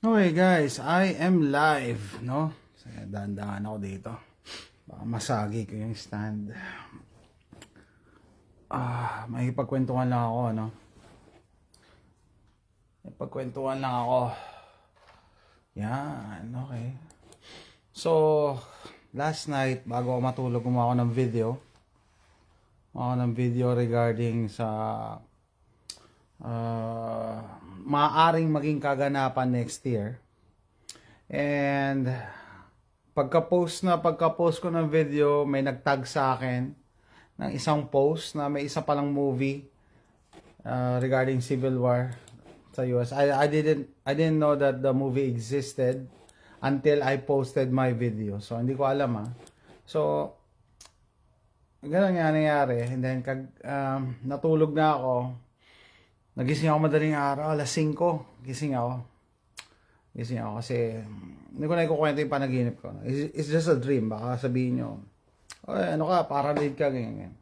Okay guys, I am live, no? Dahan-dahan ako dito. Baka masagi ko yung stand. May ipagkwentuhan lang ako, no? Ipagkwentuhan lang ako. Yan, okay. So, last night, bago ako matulog, gumawa ako ng video. Regarding sa maaaring maging kaganapan next year. And pagka-post ko ng video, may nagtag sa akin ng isang post na may isa palang movie regarding Civil War sa US. I didn't know that the movie existed until I posted my video. So hindi ko alam So ganun nga nangyari. And then natulog na ako. Nagising ako madaling araw, alas 5. Gising ako kasi hindi ko na ikukwento yung panaginip ko. It's just a dream. Baka sabihin nyo, ano ka, paranoid ka, ganyan.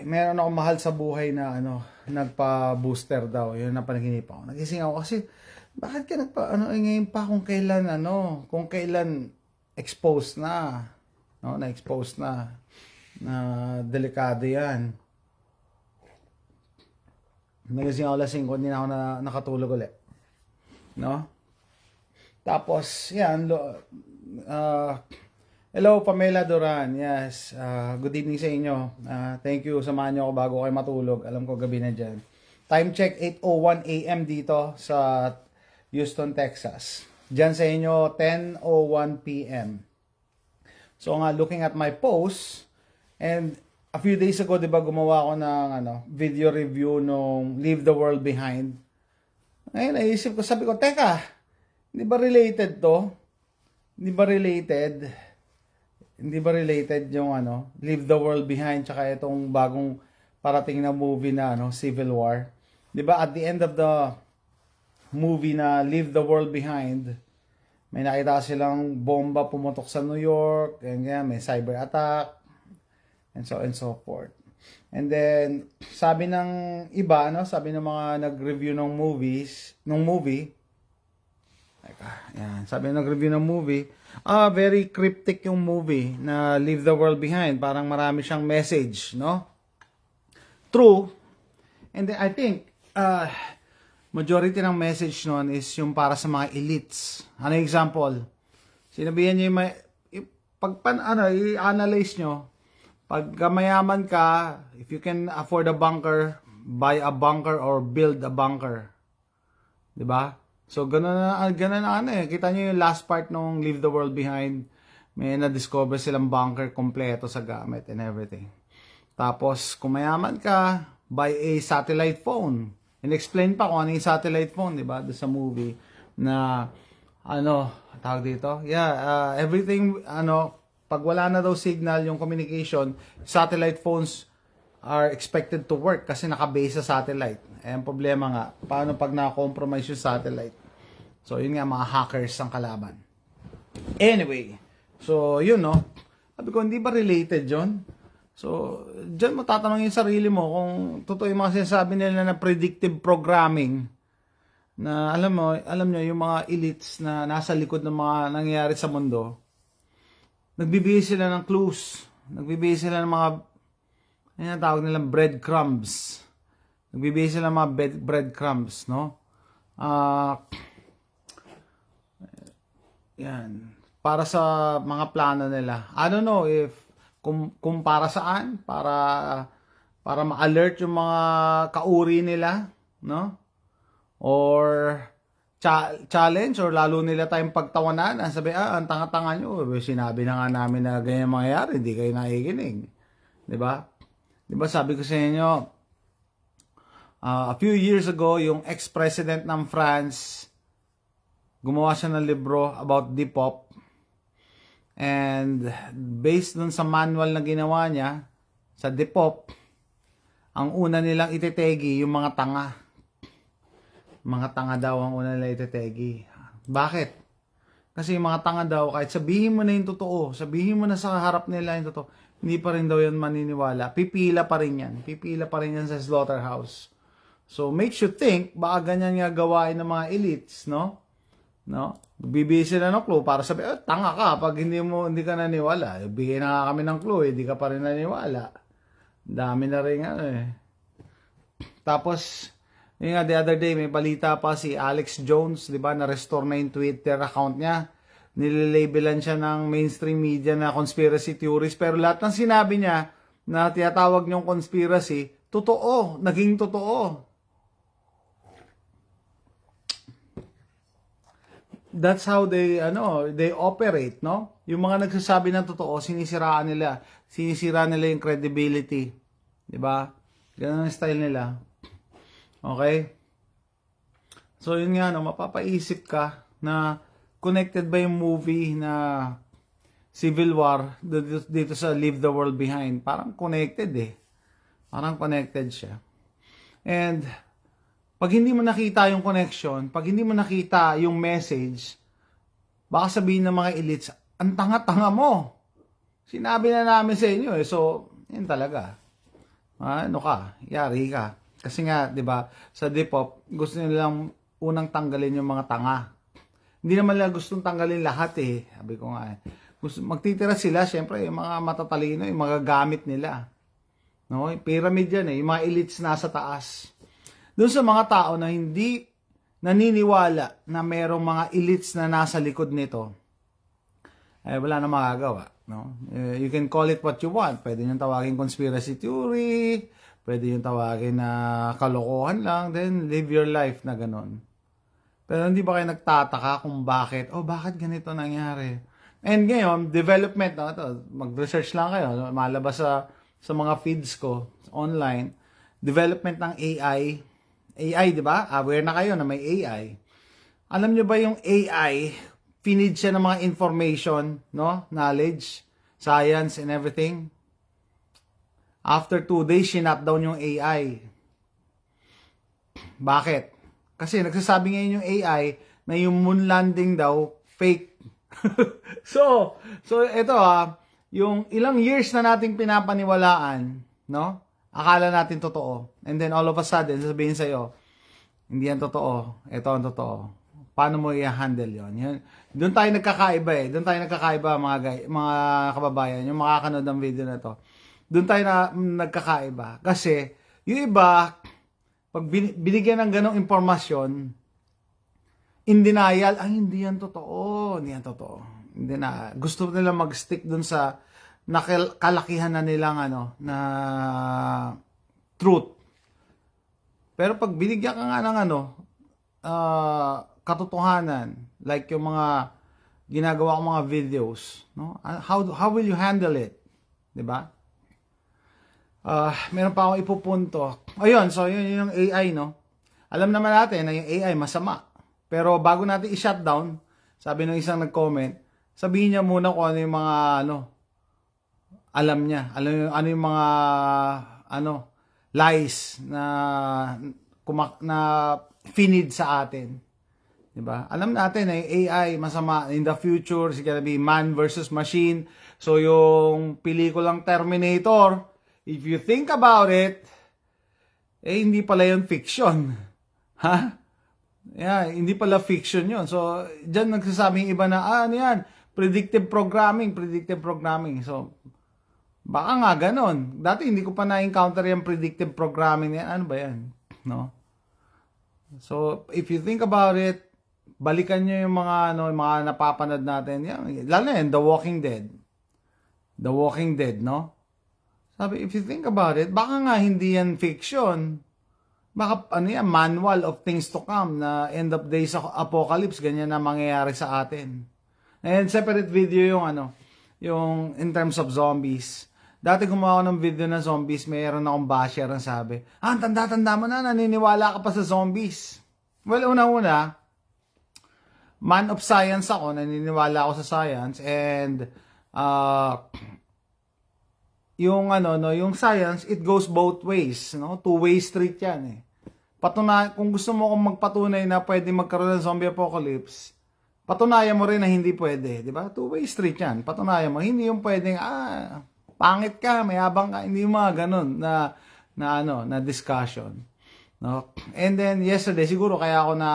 Meron akong mahal sa buhay na nagpa-booster daw. Yun ang panaginip ako. Nagising ako kasi, bakit ka ngayon pa kung kailan exposed na. No, na-expose na delikado yan. Nagising ako alas 5, hindi na ako nakatulog ulit. No? Tapos, yan. Hello, Pamela Duran. Yes. Good evening sa inyo. Thank you. Samahan nyo ako bago kayo matulog. Alam ko gabi na dyan. Time check, 8:01 a.m. dito sa Houston, Texas. Dyan sa inyo, 10:01 p.m. So, looking at my post, and a few days ago, di ba, gumawa ako ng video review nung Leave the World Behind. Ngayon, naisip ko, sabi ko, teka, hindi ba related to? Hindi ba related yung Leave the World Behind tsaka itong bagong parating na movie na Civil War? Di ba, at the end of the movie na Leave the World Behind, may nakita silang bomba pumutok sa New York, and may cyber attack, and so forth. And then sabi ng iba, sabi ng mga nag-review ng movie, sabi ng nag-review ng movie, very cryptic yung movie na Leave the World Behind, parang marami siyang message, no? True. And then I think majority ng message noon is yung para sa mga elites. Ano example? Sinabihan niyo i-analyze nyo. Pag mayaman ka, if you can afford a bunker, buy a bunker or build a bunker. 'Di ba? So ganun na Kita niyo yung last part nung Leave the World Behind. May na-discover silang bunker kompleto sa gamit and everything. Tapos kung mayaman ka, buy a satellite phone. And explain pa kung ano yung satellite phone, 'di ba? Doon sa movie na tawag dito? Yeah, everything pag wala na daw signal yung communication, satellite phones are expected to work kasi naka-base sa satellite. Ang problema nga, paano pag na-compromise yung satellite? So, yun nga, mga hackers ang kalaban. Anyway, so, yun, sabi ko, hindi ba related yun? So, dyan mo tatanungin yung sarili mo kung totoo yung mga sinasabi nila na predictive programming na alam nyo, yung mga elites na nasa likod ng mga nangyayari sa mundo, nagbibigay sila ng clues. Nagbibigay sila ng mga, tawag nilang breadcrumbs. Nagbibigay sila ng mga breadcrumbs, no? Yan. Para sa mga plano nila. I don't know if, kung para saan, para ma-alert yung mga kauri nila, no? Or challenge, or lalo nila tayong pagtawanan. Sabi, ang tanga-tanga nyo. Sinabi na nga namin na ganyan mangyayari, hindi kayo nakikinig. Diba? Diba sabi ko sa inyo, a few years ago, yung ex-president ng France, gumawa siya ng libro about Depop. And based dun sa manual na ginawa niya, sa Depop, ang una nilang itetegi yung mga tanga. Mga tanga daw ang una nila itetegi. Bakit? Kasi yung mga tanga daw, kahit sabihin mo na yung totoo, sabihin mo na sa harap nila yung totoo, hindi pa rin daw yan maniniwala. Pipila pa rin yan sa slaughterhouse. So, makes you think, baka ganyan nga gawain ng mga elites, no? No? Bibigay sila ng clue para sabi, tanga ka pag hindi ka naniwala. Bigyan na nga kami ng clue, hindi ka pa rin naniwala. Dami na rin Tapos, yun nga, the other day, may balita pa si Alex Jones, di ba, na-restore na yung Twitter account niya. Nilalabelan siya ng mainstream media na conspiracy theories. Pero lahat ng sinabi niya na tinatawag niyong conspiracy, totoo, naging totoo. That's how they operate, no? Yung mga nagsasabi ng totoo, sinisira nila yung credibility, 'di ba? Ganun ang style nila. Okay? So yun nga, no, mapapaisip ka na connected ba yung movie na Civil War dito sa Leave the World Behind? Parang connected Parang connected siya. And pag hindi mo nakita yung connection, pag hindi mo nakita yung message, baka sabihin ng mga elites, ang tanga-tanga mo. Sinabi na namin sa inyo So, yun talaga. Ano ka? Yari ka. Kasi nga, di ba, sa Depop, gusto nilang unang tanggalin yung mga tanga. Hindi naman nila gustong tanggalin lahat Sabi ko nga magtitira sila, syempre, yung mga matatalino, yung mga gamit nila. No? Pyramid yan yung mga elites nasa taas. Doon sa mga tao na hindi naniniwala na merong mga elites na nasa likod nito, wala na magagawa. No? You can call it what you want. Pwede nyo tawagin conspiracy theory, pwede nyo tawagin na kalokohan lang, then live your life na ganon. Pero hindi ba kayo nagtataka kung bakit ganito nangyari? And ngayon, development, mag-research lang kayo, malabas sa mga feeds ko online, development ng AI, di ba? Aware na kayo na may AI. Alam nyo ba yung AI, finid siya ng mga information, no? Knowledge, science, and everything. After 2 days, sinut down yung AI. Bakit? Kasi nagsasabi ngayon yung AI na yung moon landing daw, fake. so ito yung ilang years na nating pinapaniwalaan, no? Akala natin totoo. And then all of a sudden, sasabihin sa'yo, hindi yan totoo. Ito ang totoo. Paano mo i-handle yun? Doon tayo nagkakaiba Doon tayo nagkakaiba mga kababayan. Yung makakanood ng video na to. Doon tayo nagkakaiba. Kasi, yung iba, pag binigyan ng ganong impormasyon, in denial, hindi yan totoo. Hindi yan totoo. Hindi na. Gusto nila mag-stick doon sa kalakihan na nilang na truth. Pero pag binigyan ka nga ng katotohanan, like yung mga ginagawa kong mga videos, no? How will you handle it? 'Di ba? Meron pa akong ipupunto. Ayun, so yun yung AI, no? Alam naman natin na yung AI masama. Pero bago natin i-shutdown, sabi ng isang nag-comment, sabihin niya muna kung ano yung mga alam niya. Ano yung mga lies na finid sa atin. 'Di ba? Alam natin na yung AI masama. In the future, it's gonna be man versus machine. So yung pelikulang Terminator, if you think about it, hindi pala yun fiction. Ha? Yeah, hindi pala fiction yun. So diyan nagsasabing iba na ano yan, predictive programming. So baka nga ganon. Dati hindi ko pa na-encounter yung predictive programming yan. Ano ba yan? No? So, if you think about it, balikan nyo yung yung mga napapanood natin. Yan, lalo yan, The Walking Dead. The Walking Dead, no? Sabi, if you think about it, baka nga hindi yan fiction. Baka, manual of things to come na end of days apocalypse, ganyan na mangyayari sa atin. And separate video yung in terms of zombies. Dati gumawa ako ng video na zombies, mayroon akong basher ang sabi, tanda-tanda mo na, naniniwala ka pa sa zombies. Well, una-una, man of science ako, naniniwala ako sa science, and yung science, it goes both ways, no? Two-way street yan kung gusto mo kung magpatunay na pwede magkaroon ng zombie apocalypse, patunayan mo rin na hindi pwede, di ba? Two-way street yan. Patunayan mo, hindi yung pwedeng, pangit ka, mayabang ka, hindi yung mga ganun na discussion. No? And then yesterday siguro kaya ako na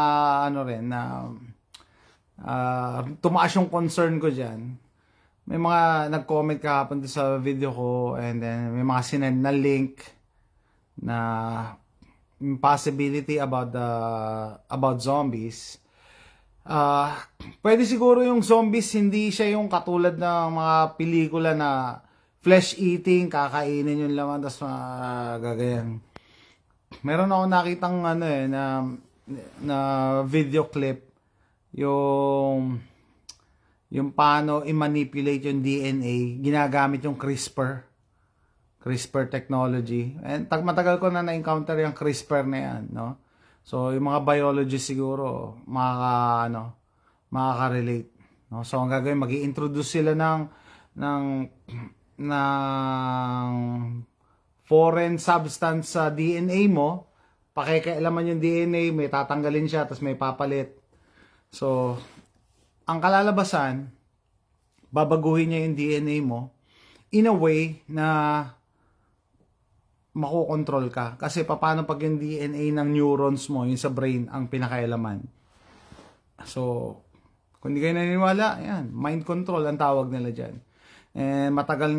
ano rin na tumaas yung concern ko diyan. May mga nag-comment kahapon sa video ko, and then may mga sinend na link na possibility about zombies. Pwede siguro yung zombies hindi siya yung katulad ng mga pelikula na flesh eating, kakainin yung laman tapos gagayan. Meron ako nakitang na video clip yung paano i-manipulate yung DNA, ginagamit yung CRISPR technology. And matagal ko na-encounter yung CRISPR na yan, no? So, yung mga biologists siguro, makaka-relate. No? So, ang gagawin, mag-i-introduce sila ng foreign substance sa DNA mo, pakikialaman yung DNA, may tatanggalin siya, tapos may papalit. So, ang kalalabasan, babaguhin niya yung DNA mo in a way na makokontrol ka. Kasi paano pag yung DNA ng neurons mo, yung sa brain, ang pinakailaman. So, kung hindi kayo naniniwala, yan, mind control ang tawag nila dyan. And matagal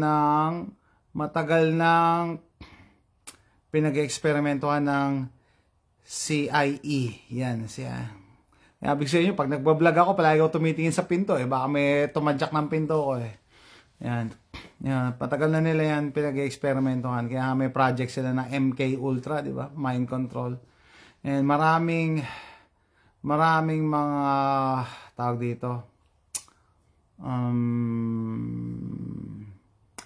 nang pinag-eksperimentohan ng CIE. Yan, siya. Ibig sabihin nyo, pag nagbablog ako, palagi ako tumitingin sa pinto. Baka may tumadyak ng pinto ko eh. Yan. Patagal na nila yan pinag-eksperimentohan. Kaya may project sila ng MK Ultra, di ba? Mind control. And maraming mga tawag dito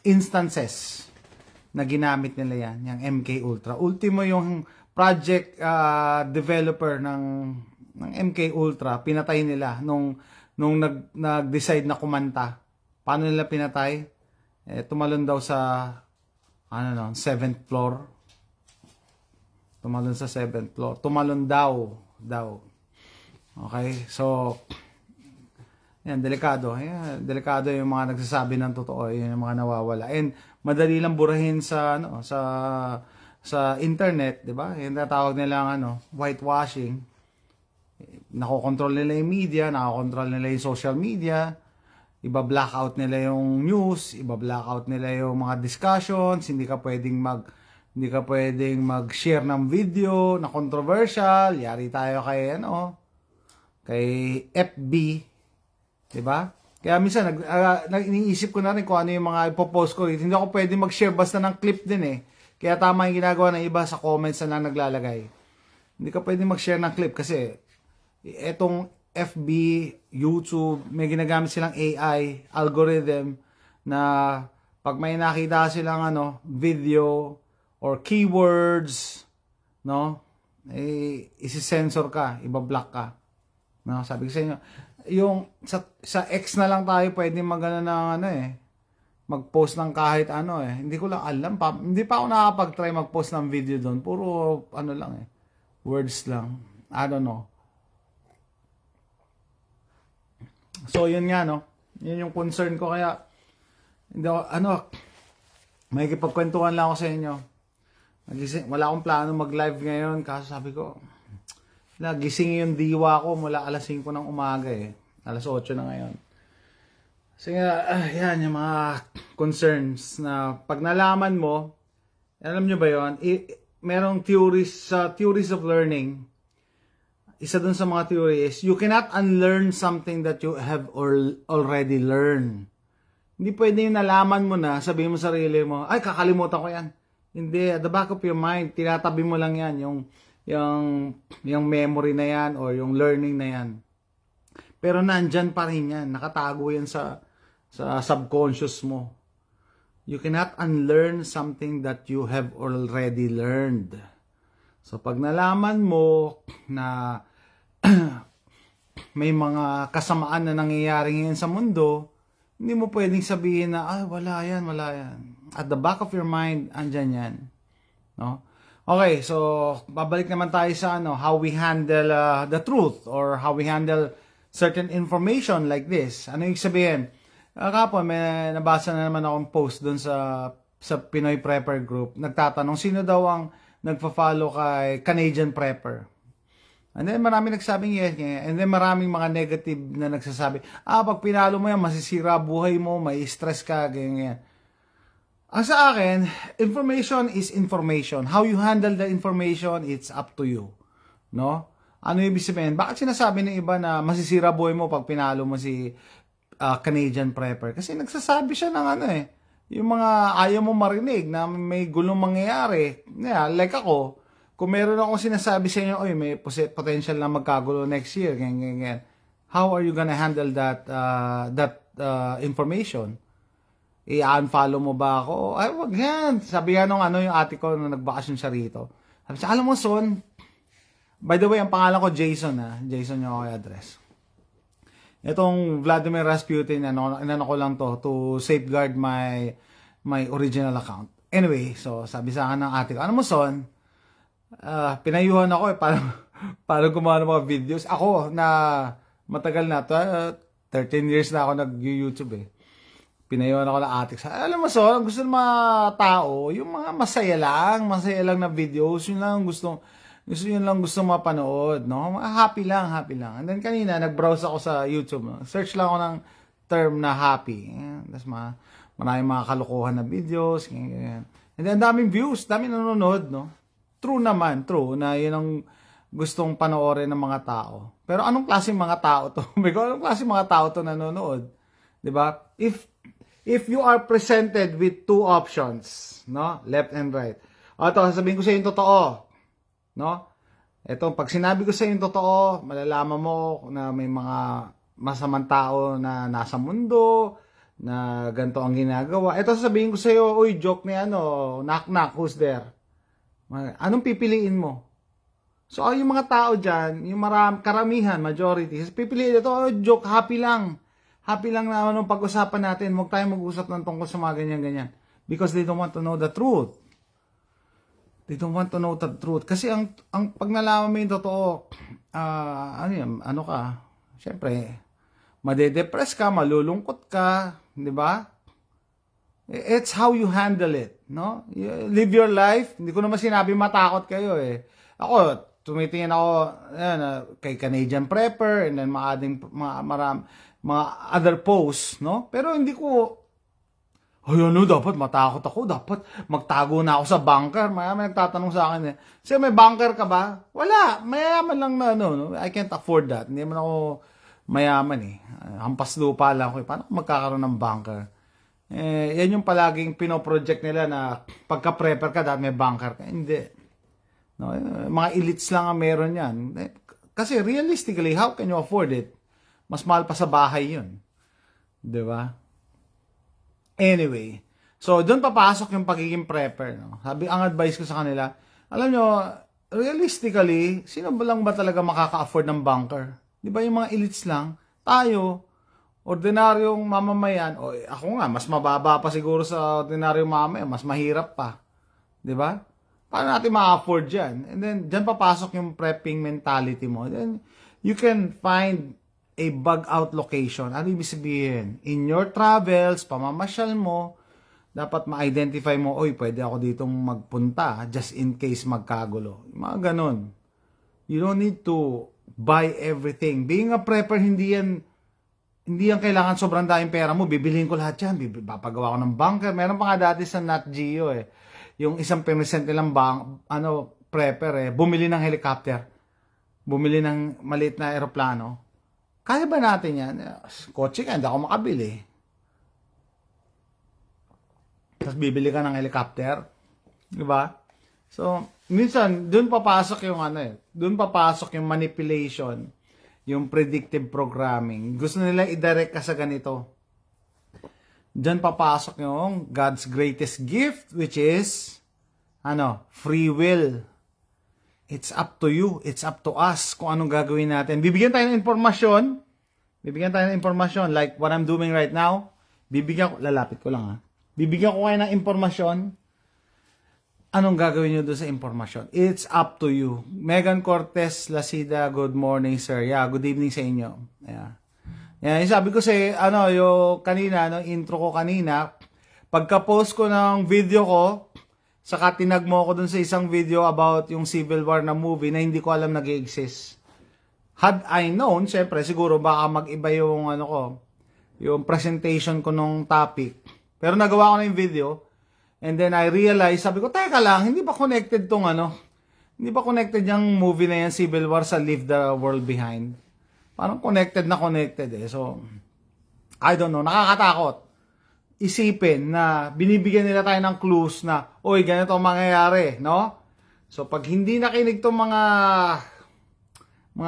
instances na ginamit nila yan, yung MK Ultra. Ultimo yung project developer ng MK Ultra, pinatay nila nung nag-decide na kumanta. Paano nila pinatay? Tumalon daw sa 7th floor. Tumalon sa 7th floor. Tumalon daw. Okay? So, yan, delikado. Yan, delikado yung mga nagsasabi ng totoo, yung mga nawawala. And madali lang burahin sa internet, 'di ba? Yung tatawag nila whitewashing. Nakokontrol nila yung media, nakokontrol nila yung social media, iba-blackout nila yung news, iba-blackout nila yung mga discussions, hindi ka pwedeng mag-share ng video na controversial, yari tayo kay FB, 'di ba? Kaya minsan iniisip ko na rin kung ano yung mga ipopost ko. Hindi ako pwedeng mag-share basta ng clip din eh. Kaya tama yung ginagawa ng iba sa comments na lang naglalagay. Hindi ka pwedeng mag-share ng clip kasi etong FB, YouTube, may ginagamit silang AI, algorithm, na pag may nakita silang video or keywords, no, isi-censor ka, ibablock ka. No, sabi ko sa inyo, yung sa X na lang tayo pwede mag-post ng kahit Hindi ko lang alam pa. Hindi pa ako nakapag-try mag-post ng video doon. Puro words lang. I don't know. So, yun nga, no? Yun yung concern ko. Kaya, hindi ako, may kipagkwentuhan lang ako sa inyo. Wala akong plano mag-live ngayon. Kaso sabi ko, gising yung diwa ko mula alas 5 ng umaga eh. Alas 8 na ngayon. So, yan yung mga concerns na pag nalaman mo, alam nyo ba yun? Merong theories of learning. Isa dun sa mga theory is, you cannot unlearn something that you have already learned. Hindi pwede yung nalaman mo na, sabihin mo sa sarili mo, ay, kakalimutan ko yan. Hindi, at the back of your mind, tinatabi mo lang yan, yung memory na yan, or yung learning na yan. Pero nandyan pa rin yan, nakatago yan sa subconscious mo. You cannot unlearn something that you have already learned. So, pag nalaman mo na may mga kasamaan na nangyayari ngayon sa mundo, hindi mo pwedeng sabihin na, ay, wala yan. At the back of your mind, andyan yan. No? Okay, so, babalik naman tayo sa how we handle the truth or how we handle certain information like this. Ano yung sabihin? Kapon, may nabasa na naman akong post doon sa Pinoy Prepper Group. Nagtatanong, sino daw ang nagfa-follow kay Canadian Prepper. And then maraming nagsabing yes, and then maraming mga negative na nagsasabi, pag pinalo mo yan, masisira buhay mo, may stress ka, ganyan. Ang sa akin, information is information. How you handle the information, it's up to you. No? Ano yung ibig sabihin? Bakit sinasabi ng iba na masisira buhay mo pag pinalo mo si Canadian Prepper? Kasi nagsasabi siya ng yung mga ayaw mo marinig na may gulong mangyayari. Yeah, like ako, kung meron akong sinasabi sa inyo, may potential na magkagulo next year, ganyan. How are you gonna handle that information? I-unfollow mo ba ako? Ay, wag yan. Sabi nga nung yung ate ko nung nagbakasyon siya rito. Sabi siya, alam mo, son, by the way, ang pangalan ko Jason, Jason yung ako address. Itong Vladimir Rasputin, inano ko lang to safeguard my original account. Anyway, so sabi sa akin ng ate ko, ano mo, son, pinayuhan ako para gumawa ng mga videos. Ako na matagal na to, 13 years na ako nag-YouTube Pinayuhan ako ng ate ko. Alam mo, son, gusto ng mga tao, yung mga masaya lang na videos, yun lang gusto mapanood, no? Happy lang. And then kanina, nag-browse ako sa YouTube. Search lang ako ng term na happy. Tapos maraming mga kalokohan na videos. Ganyan. And then, daming views, daming nanonood, no? True naman, na yun ang gustong panoorin ng mga tao. Pero anong klaseng mga tao to? Anong klaseng mga tao to nanonood? Diba? If you are presented with two options, no? Left and right. Ito, sasabihin ko sa yung totoo. No? Ito, pag sinabi ko sa iyo yung totoo, malalaman mo na may mga masamang tao na nasa mundo, na ganito ang ginagawa. Ito, sasabihin ko sa iyo, uy, joke ni knock knock, who's there? Anong pipiliin mo? So, yung mga tao dyan, yung karamihan, majority, pipiliin ito, joke, happy lang. Happy lang na anong pag-usapan natin. Huwag tayong mag-usap ng tungkol sa mga ganyan-ganyan. Because they don't want to know the truth. They don't want to know the truth. Kasi ang pag nalaman mo yung totoo, syempre, madedepress ka, malulungkot ka, di ba? It's how you handle it, no? You live your life. Hindi ko naman sinabi matakot kayo Ako, tumitingin ako kay Canadian Prepper and then mga other posts, no? Pero hindi ko dapat matakot ako. Dapat magtago na ako sa bunker. May nagtatanong sa akin Kasi may bunker ka ba? Wala. Mayaman lang na no? I can't afford that. Hindi man ako mayaman Hampas lupa lang ako Paano ako magkakaroon ng bunker? Yan yung palaging pinoproject nila na pagka-prepper ka, dapat may bunker ka. Hindi. No? Mga elites lang ang meron yan. Kasi realistically, how can you afford it? Mas mahal pa sa bahay yun. Diba? Anyway, so doon papasok yung pagiging prepper. No? Ang advice ko sa kanila, alam nyo, realistically, sino ba lang ba talaga makaka-afford ng bunker? Di ba yung mga elites lang? Tayo, ordinaryong mamamayan, ako nga, mas mababa pa siguro sa ordinaryong mamamayan, mas mahirap pa. Di ba? Paano natin ma-afford yan? And then, dyan papasok yung prepping mentality mo. Then, you can find a bug out location. Ano ibig sabihin? In your travels, pamamasyal mo, dapat ma-identify mo, pwede ako ditong magpunta just in case magkagulo. Mga ganun. You don't need to buy everything. Being a prepper, hindi yan kailangan sobrang daming pera mo. Bibilihin ko lahat yan. Papagawa ko ng bunker. Meron pa nga dati sa Nat Geo Yung 1% nilang prepper bumili ng helicopter. Bumili ng maliit na aeroplano. Kaya ba natin yan? Kotse ka, hindi ako makabili. Tapos bibili ka ng helicopter. Diba? So, minsan, dun papasok yung dun papasok yung manipulation, yung predictive programming. Gusto nila i-direct ka sa ganito. Dun papasok yung God's greatest gift, which is, free will. It's up to you. It's up to us kung anong gagawin natin. Bibigyan tayo ng impormasyon. Like what I'm doing right now. Lalapit ko lang Bibigyan ko kayo ng impormasyon. Anong gagawin nyo doon sa impormasyon? It's up to you. Megan Cortez Lasida, good morning, sir. Yeah, good evening sa inyo. Yeah, sabi ko yung kanina, intro ko kanina, pagka-post ko ng video ko, Saka tinag mo ako dun sa isang video about yung Civil War na movie na hindi ko alam nag-exist. Had I known, syempre, siguro baka mag-iba yung ano ko, yung presentation ko nung topic. Pero nagawa ko na yung video. And then I realized, sabi ko, teka lang, hindi ba connected tong ano? Hindi ba connected yung movie na yan, Civil War, sa Leave the World Behind? Parang connected na connected eh. So, I don't know, nakakatakot. Isipin na binibigyan nila tayo ng clues na, oy, ganito ang mangyayari, no? So, pag hindi nakinig tong mga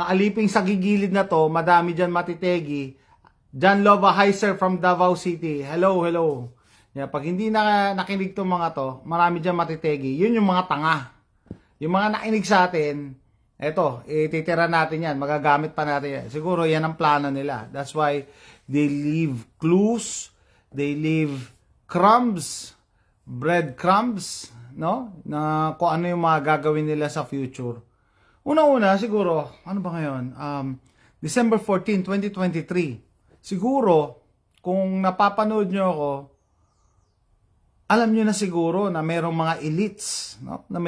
aliping sa gigilid na to, madami dyan matitegi. John Lova, hi sir from Davao City. Hello, hello. Yeah, pag hindi nakinig tong mga to, marami dyan matitegi. Yun yung mga tanga. Yung mga nakinig sa atin, eto, ititira natin yan, magagamit pa natin yan. Siguro yan ang plano nila. That's why they leave clues, they leave crumbs, breadcrumbs, no? Na kung ano yung mga gagawin nila sa future. Una-una, siguro, ano ba ngayon? December 14, 2023. Siguro, kung napapanood nyo ako, alam nyo na siguro na merong mga elites, no? Na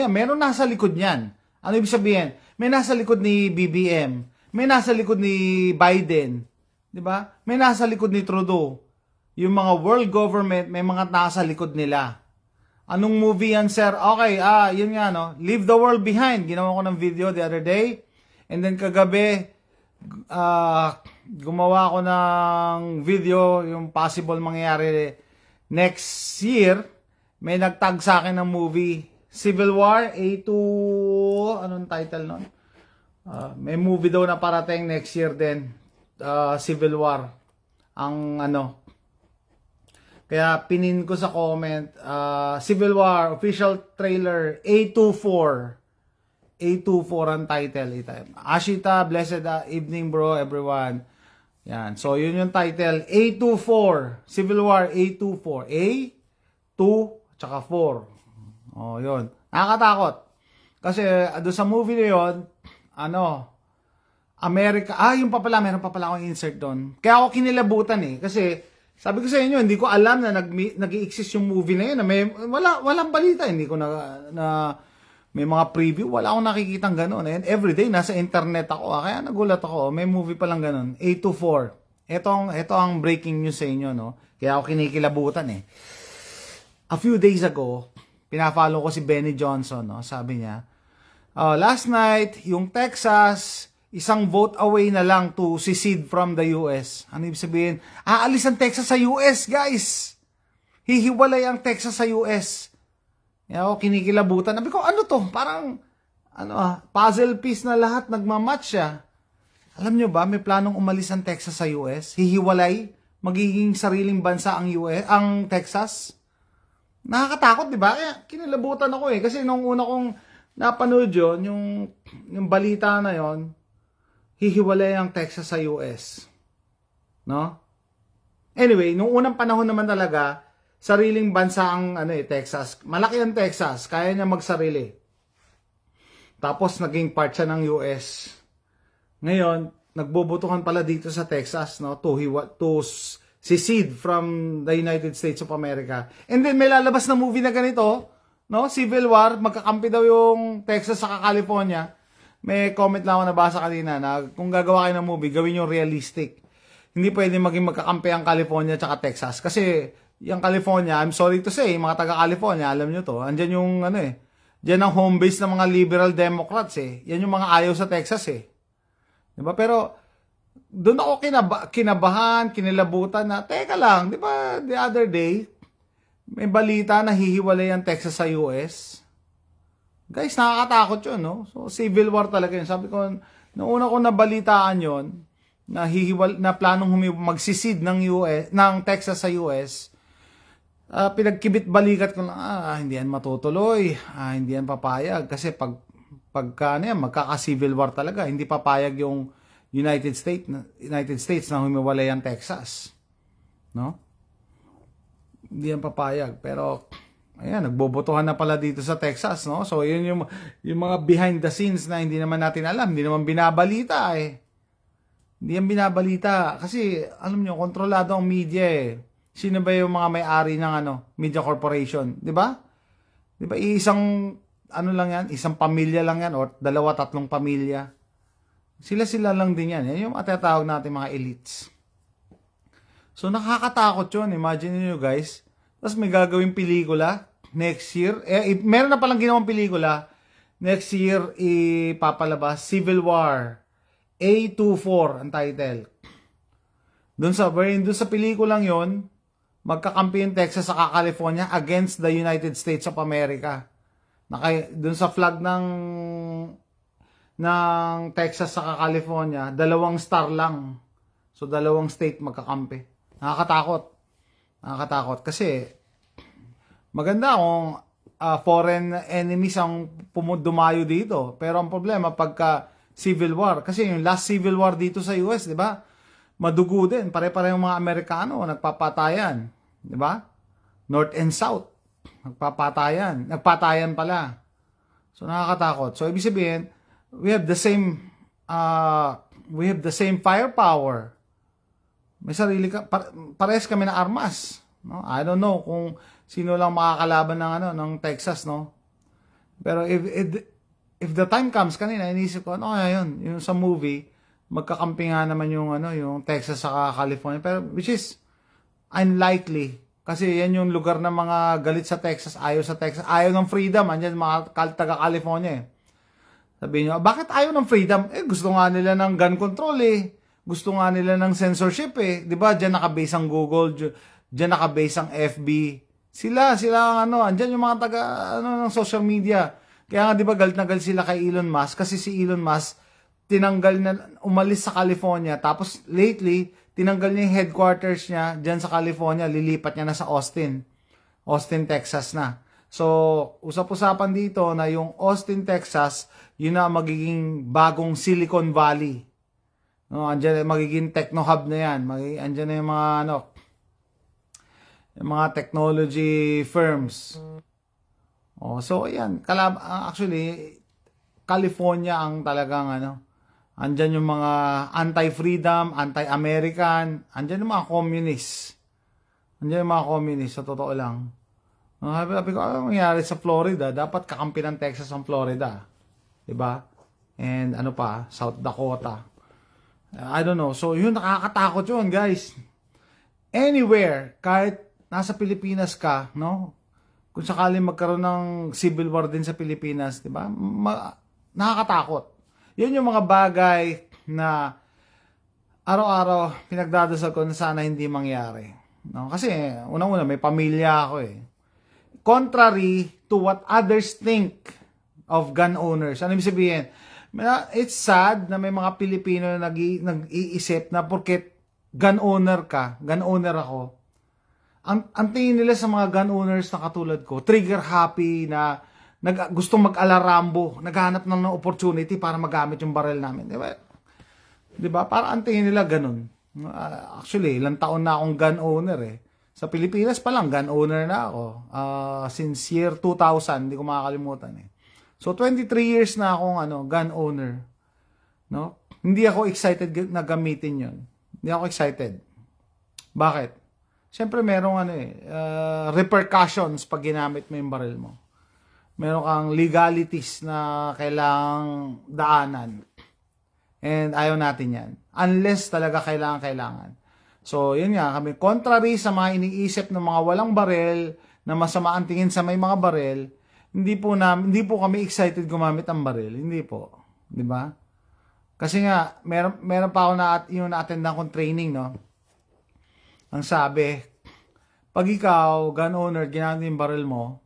meron nasa likod niyan. Ano ibig sabihin? May nasa likod ni BBM, may nasa likod ni Biden, 'di ba? May nasa likod ni Trudeau. Yung mga world government, may mga nasa likod nila. Anong movie yan, sir? Okay, yun nga, no? Leave the World Behind. Ginawa ko ng video the other day. And then kagabi, gumawa ko ng video, yung possible mangyayari next year. May nagtag sa akin ng movie, Civil War, A2, anong title nun? May movie daw na parating next year din, Civil War. Ang ano, kaya pinin ko sa comment, Civil War, official trailer, A24. A24 ang title. Ashita, blessed evening bro, everyone. Yan. So, yun yung title. A24. Civil War, A24. A, 2, tsaka 4. Oh, yun. Nakakatakot. Kasi, doon sa movie na yun, America, yung pa pala, meron pa pala akong insert doon. Kaya ako kinilabutan eh. Kasi, sabi ko sa inyo, hindi ko alam na nag-i-exist yung movie na yun. Walang balita. Hindi ko may mga preview. Wala akong nakikitang gano'n. And everyday, nasa internet ako. Kaya nagulat ako. May movie palang gano'n. A24. Ito ang breaking news sa inyo, no? Kaya ako kinikilabutan eh. A few days ago, pinafollow ko si Benny Johnson, no? Sabi niya, last night, yung Texas, isang vote away na lang to secede from the US. Ano ibig sabihin? Aalis ang Texas sa US, guys! Hihiwalay ang Texas sa US. Ako kinikilabutan. Sabi ko, ano to? Parang, puzzle piece na lahat, nagmamatch siya. Alam nyo ba, may planong umalis ang Texas sa US? Hihiwalay? Magiging sariling bansa ang US, ang Texas? Nakakatakot, di ba? Kaya kinilabutan ako eh. Kasi nung una kong napanood yun, yung balita na yon, hihiwalay ang Texas sa US. No? Anyway, nung unang panahon naman talaga, sariling bansa ang Texas. Malaki ang Texas, kaya niya magsarili. Tapos naging part siya ng US. Ngayon, nagbobotohan pala dito sa Texas, no, to secede from the United States of America. And then may lalabas na movie na ganito, no, Civil War, magkakampi daw yung Texas sa California. May comment lang ako nabasa kanina na kung gagawa kayo ng movie, gawin yung realistic. Hindi pwede maging magkakampi ang California at Texas kasi yung California, I'm sorry to say, mga taga-California, alam nyo to, andyan yung dyan ang home base ng mga liberal Democrats eh. Yan yung mga ayaw sa Texas eh. Diba? Pero, doon ako kinabahan, kinilabutan na, teka lang, di ba, the other day, may balita na hihiwalay ang Texas sa US. Guys, nakakatakot yun, no? So, Civil War talaga yun. Sabi ko, noong una ko nabalitaan yun, na planong magsisid ng Texas sa US, pinagkibit balikat ko lang, hindi yan matutuloy, hindi yan papayag kasi magkaka-civil war talaga, hindi papayag yung United States na humiwalay ang Texas, no? Hindi yan papayag, pero ayan, nagbobotohan na pala dito sa Texas, no? So yun yung mga behind the scenes na hindi naman natin alam, hindi naman binabalita eh. Hindi yan binabalita kasi alam nyo, kontrolado ang media eh. Sino ba yung mga may-ari ng media corporation, 'di ba? 'Di ba? Isang ano lang yan, isang pamilya lang yan or dalawa, tatlong pamilya. Sila lang din yan. Yan yung matatawag natin mga elites. So nakakatakot yun. Imagine niyo guys. Tapos may gagawing pelikula next year. Meron na palang ginawang pelikula. Next year ipapalabas Civil War A24 ang title. Doon sa pelikulang yon, magkakampi yung Texas sa California against the United States of America. Doon sa flag ng Texas sa California, 2 star lang. So 2 state magkakampi. Nakakatakot kasi maganda kung foreign enemies ang dumayo dito. Pero ang problema pagka civil war, kasi yung last civil war dito sa US, 'di ba? Madugo din, pare-parehong mga Amerikano nagpapatayan, 'di ba? North and South nagpatayan pala. So nakakatakot. So ibig sabihin, we have the same firepower. May sarili pares kami na armas, no? I don't know kung sino lang makakalaban ng Texas, no? Pero if the time comes, kanina inisip ko, ano kaya yun? Yung sa movie, magkakampi nga naman yung Texas sa California, pero which is unlikely. Kasi yan yung lugar ng mga galit sa Texas, ayaw ng freedom, andyan mga taga-California eh. Sabihin nyo, bakit ayaw ng freedom? Gusto nga nila ng gun control eh. Gusto nga nila ng censorship eh. Diba, dyan nakabase ang Google, dyan nakabase ang FB. Sila andyan yung mga ng social media. Kaya nga diba, galit na galit sila kay Elon Musk, kasi si Elon Musk, umalis sa California, tapos lately, tinanggal niya yung headquarters niya dyan sa California, lilipat niya na sa Austin, Texas na. So, usap-usapan dito na yung Austin, Texas, yun na magiging bagong Silicon Valley. No, andyan magiging techno hub na yan. Andyan na yung mga yung mga technology firms. So ayan, actually California ang talagang andyan yung mga anti-freedom, anti-American, andyan yung mga communists. Sa totoo lang. Sabi ko, ano nangyari sa Florida? Dapat kakampi ng Texas ang Florida. Diba? And South Dakota. I don't know. So, yun, nakakatakot yun, guys. Anywhere, kahit nasa Pilipinas ka, no? Kung sakaling magkaroon ng civil war din sa Pilipinas, diba? Nakakatakot. Yun yung mga bagay na araw-araw pinagdadasal ko na sana hindi mangyari. No? Kasi unang-una may pamilya ako eh. Contrary to what others think of gun owners. Ano ibig sabihin? It's sad na may mga Pilipino na nag-iisip na porket gun owner ako, ang tingin nila sa mga gun owners na katulad ko, trigger happy na gustong mag-alarambo, naghanap ng opportunity para magamit yung barrel namin. Diba? Para ang tingin nila ganun. Actually, ilang taon na akong gun owner eh. Sa Pilipinas pa lang, gun owner na ako. Since year 2000, hindi ko makakalimutan eh. So, 23 years na akong gun owner. No? Hindi ako excited na gamitin yon. Hindi ako excited. Bakit? Siyempre, merong repercussions pag ginamit mo yung barrel mo. Meron kang legalities na kailangang daanan. And ayaw natin yan. Unless talaga kailangan. So, yun nga, kami contrary sa mga iniisip ng mga walang barel, na masama ang tingin sa may mga barel, hindi po kami excited gumamit ang barel. Hindi po. Di ba? Kasi nga, meron pa ako yung na-attendan kong training, no? Ang sabi, pag ikaw, gun owner, ginamit yung barel mo,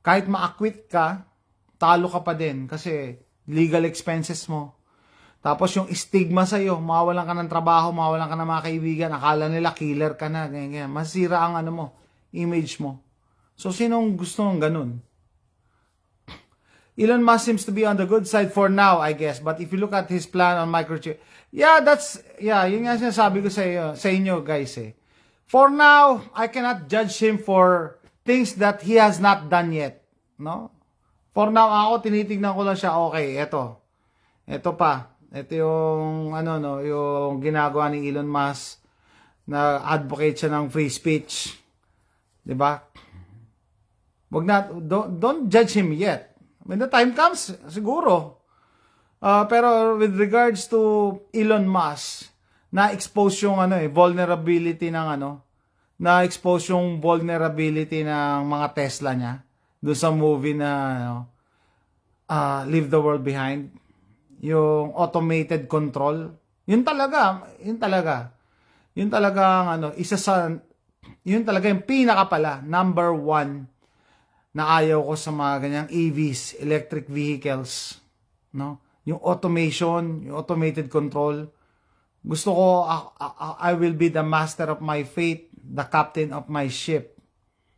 kahit ma-acquit ka, talo ka pa din kasi legal expenses mo. Tapos yung stigma sa'yo, mawawalan ka ng trabaho, mawawalan ka ng mga kaibigan, akala nila killer ka na, ganyan. Masira ang image mo. So, sinong gusto ng ganun? Elon Musk seems to be on the good side for now, I guess. But if you look at his plan on microchip, yun nga sinasabi ko sa inyo, guys eh. For now, I cannot judge him for things that he has not done yet, no? For now, ako tinitingnan ko lang siya, okay, ito pa. Ito yung yung ginagawa ni Elon Musk na advocate siya ng free speech. 'Di ba? Don't judge him yet. When the time comes, siguro. Pero with regards to Elon Musk, na-expose yung vulnerability ng na-expose yung vulnerability ng mga Tesla niya doon sa movie na Leave the World Behind. Yung automated control. Yun talaga yun talaga yung pinaka pala, number one na ayaw ko sa mga ganyang EVs, electric vehicles, no? Yung automation, yung automated control. Gusto ko, I will be the master of my fate, the captain of my ship.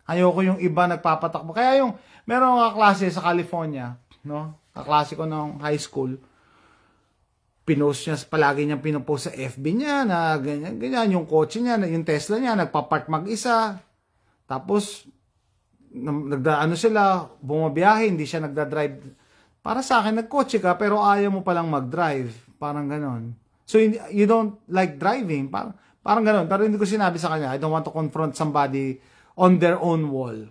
Ayoko yung iba nagpapatakbo. Kaya yung, meron mga klase sa California, no? Kaklase ko ng high school, pinost niya, palagi niyang pinopost sa FB niya na ganyan, yung kotse niya, yung Tesla niya, nagpapark mag-isa. Tapos, sila, bumabiyahe, hindi siya nagda-drive. Para sa akin, nagkotse ka, pero ayaw mo palang mag-drive. Parang ganon. So, you don't like driving. Parang ganon. Pero hindi ko sinabi sa kanya, I don't want to confront somebody on their own wall.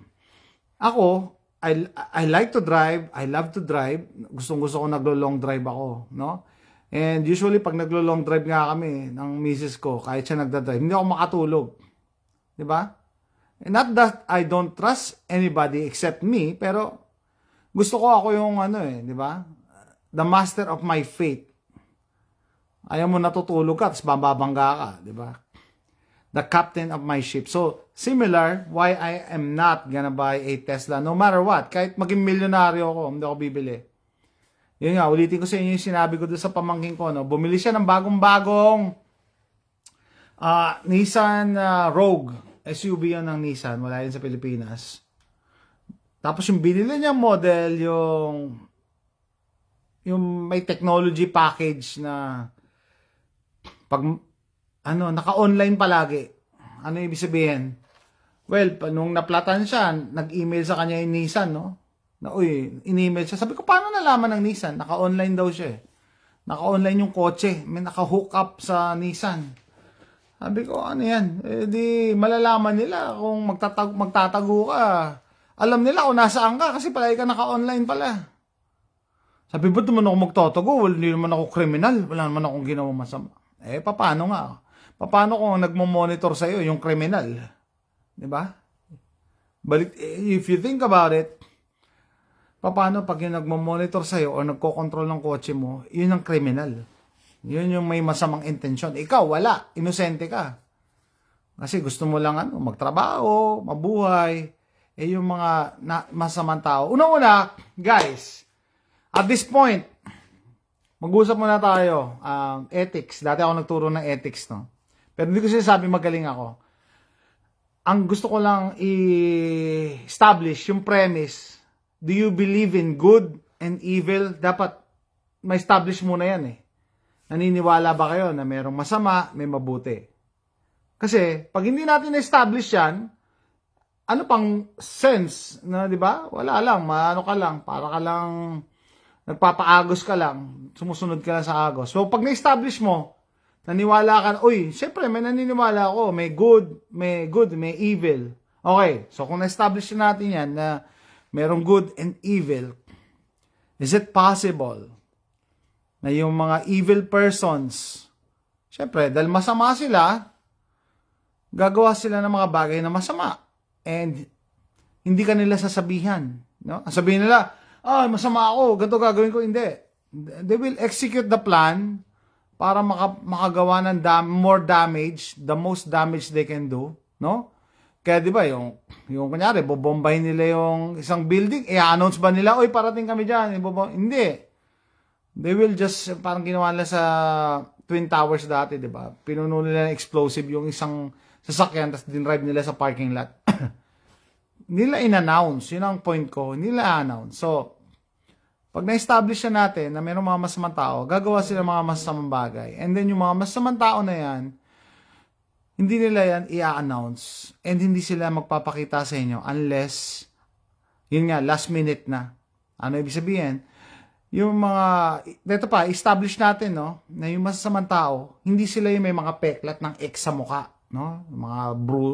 Ako, I like to drive. I love to drive. Gustong-gusto ko naglo-long drive ako. No? And usually, pag naglo-long drive nga kami ng misis ko, kahit siya nagda-drive, hindi ako makatulog. Diba? And not that I don't trust anybody except me, pero gusto ko ako yung di ba? The master of my fate. Ayaw mo natutulog ka, tapos bababangga ka, di ba? The captain of my ship. So, similar, why I am not gonna buy a Tesla no matter what. Kahit maging milyonaryo ako, hindi ako bibili. Yun nga, ulitin ko sa inyo yung sinabi ko doon sa pamangking ko, no? Bumili siya ng bagong-bagong Nissan Rogue. SUV yun ng Nissan, wala yun sa Pilipinas. Tapos yung binili niya model, yung may technology package na pag naka-online palagi. Ano ibig sabihin? Well, nung naplatan siya, nag-email sa kanya yung Nissan, no? Na, in-email siya. Sabi ko, paano nalaman ng Nissan? Naka-online daw siya eh. Naka-online yung kotse. May naka-hook up sa Nissan. Sabi ko, ano yan? Di malalaman nila kung magtatago ka. Alam nila kung nasaan ka kasi palagi ka naka-online pala. Sabi, ba't naman ako magtatago? Hindi naman ako kriminal. Wala naman akong ginawa masama. Paano nga? Paano kung nagmo-monitor sa'yo yung kriminal? Diba? But if you think about it, paano pag yung nagmo-monitor sa'yo o nagko-control ng kotse mo, yun ang kriminal. Yun yung may masamang intensyon. Ikaw, wala. Inosente ka. Kasi gusto mo lang magtrabaho, mabuhay. Yung mga masamang tao. Una-una, guys, at this point, mag-usap muna tayo. Ethics. Dati ako nagturo ng ethics, no? Pero hindi ko sinasabi magaling ako. Ang gusto ko lang i-establish yung premise. Do you believe in good and evil? Dapat ma-establish muna yan eh. Naniniwala ba kayo na merong masama, may mabuti? Kasi, pag hindi natin na-establish yan, ano pang sense na, di ba? Wala lang, ka lang, para ka lang, nagpapaagos ka lang, sumusunod ka lang sa agos. So, pag na-establish mo, naniwala ka, syempre, may naniniwala ako, may good, may evil. Okay, so kung na-establish natin yan na merong good and evil, is it possible na yung mga evil persons, syempre, dahil masama sila, gagawa sila ng mga bagay na masama. And, hindi ka nila sasabihan. No? Sabihin nila, masama ako, ganito gagawin ko. Hindi. They will execute the plan para makagawa ng more damage, the most damage they can do. No? Kaya di ba, yung kunyari, bobombahin nila yung isang building, i-announce ba nila, parating kami dyan. Hindi. They will just, parang ginawa nila sa Twin Towers dati, di ba? Pinuno nila ng explosive yung isang sasakyan, tapos dinrive nila sa parking lot. Nila in-announce, yun ang point ko, nila announce. So, pag na-establish na natin na mayroong mga masamang tao, gagawa sila mga masamang bagay. And then yung mga masamang tao na yan, hindi nila yan i-announce and hindi sila magpapakita sa inyo unless, yun nga, last minute na. Ano ibig sabihin? Yung mga, dito pa, establish natin, no, na yung masasamang tao, hindi sila yung may mga peklat ng X sa mukha, no? Yung mga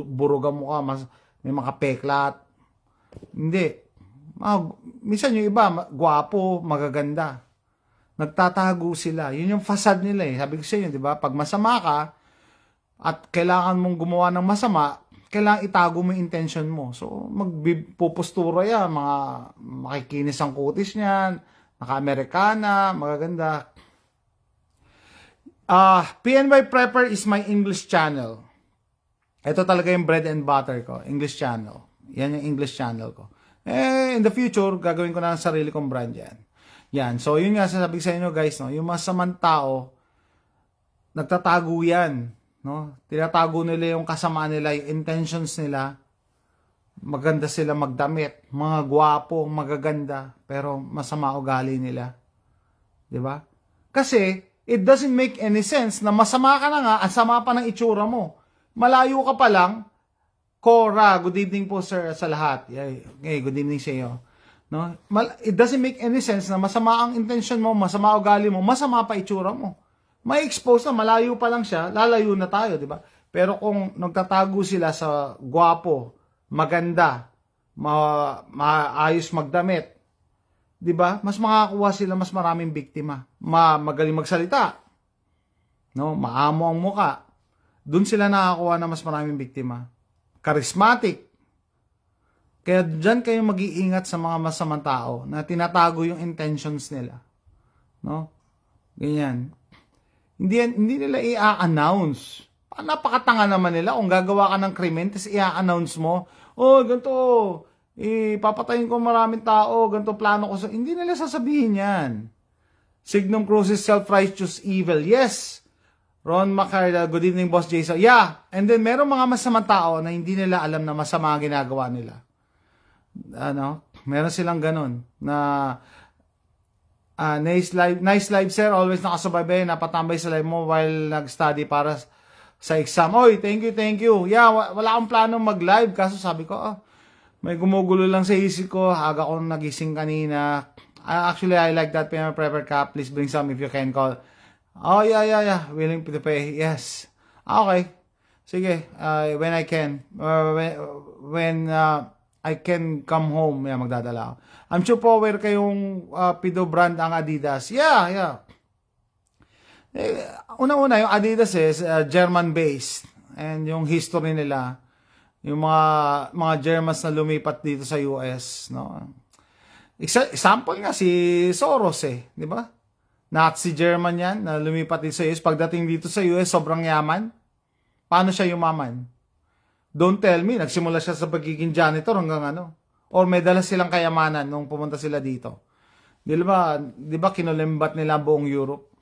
buruga mukha, may mga peklat. Hindi. Minsan yung iba, gwapo, magaganda. Nagtatago sila. Yun yung facade nila eh. Sabi ko sa inyo, di ba? Pag masama ka at kailangan mong gumawa ng masama, kailangan itago mo yung intention mo. So, magpupustura yan. Mga makikinis ang kutis niyan. Naka-Amerikana, magaganda. PNY Prepper is my English channel. Ito talaga yung bread and butter ko. English channel. Yan yung English channel ko. In the future, gagawin ko na ang sarili kong brand yan. Yan. So, yun nga sasabi sa inyo guys, no? Yung masamang tao, nagtatago yan. No? Tinatago nila yung kasamaan nila, yung intentions nila. Maganda sila magdamit. Mga gwapo, magaganda. Pero masama ugali nila. Diba? Kasi, it doesn't make any sense na masama ka na nga, ang sama pa ng itsura mo. Malayo ka pa lang, Cora, good evening po sir sa lahat. Okay, good evening sa iyo. No? It doesn't make any sense na masama ang intention mo, masama ugali mo, masama pa itsura mo. May expose na, malayo pa lang siya, lalayo na tayo, di ba? Pero kung nagtatago sila sa gwapo, maganda, maayos magdamit, di ba? Mas makakakuha sila mas maraming biktima. Magaling magsalita. No, maamo ang muka. Doon sila nakakuha na mas maraming biktima. Charismatic. Kaya dyan kayo mag-iingat sa mga masamang tao na tinatago yung intentions nila. No? Ganyan. Hindi nila i-announce. Napakatanga naman nila kung gagawa ka ng krimen tapos i-announce mo, oh, ganito, papatayin ko maraming tao, ganito plano ko. Hindi nila sasabihin yan. Signum Crucis, self-righteous evil. Yes. Ron Macarda, good evening, Boss Jason. Yeah, and then merong mga masamang tao na hindi nila alam na masama ang ginagawa nila. Meron silang ganun na nice live sir, always nakasubaybay, napatambay sa live mo while nag-study para sa exam. Oy, thank you. Yeah, wala akong planong mag-live kaso sabi ko, may gumugulo lang sa isip ko, aga ko nagising kanina. Actually, I like that PNY Prepper Cup. Please bring some if you can call. Oh, yeah. Willing to pay. Yes. Okay. Sige. When I can. When I can come home, magdadala ako. I'm sure po aware kayong Pido brand ang Adidas. Yeah. Una-una, yung Adidas is German-based. And yung history nila, yung mga Germans na lumipat dito sa US, no? Example nga si Soros di ba? Nazi German yan, na lumipat dito sa US. Pagdating dito sa US, sobrang yaman. Paano siya yumaman? Don't tell me, nagsimula siya sa pagiging janitor hanggang ano. Or may dala silang kayamanan nung pumunta sila dito. Di ba kinulimbat nila buong Europe?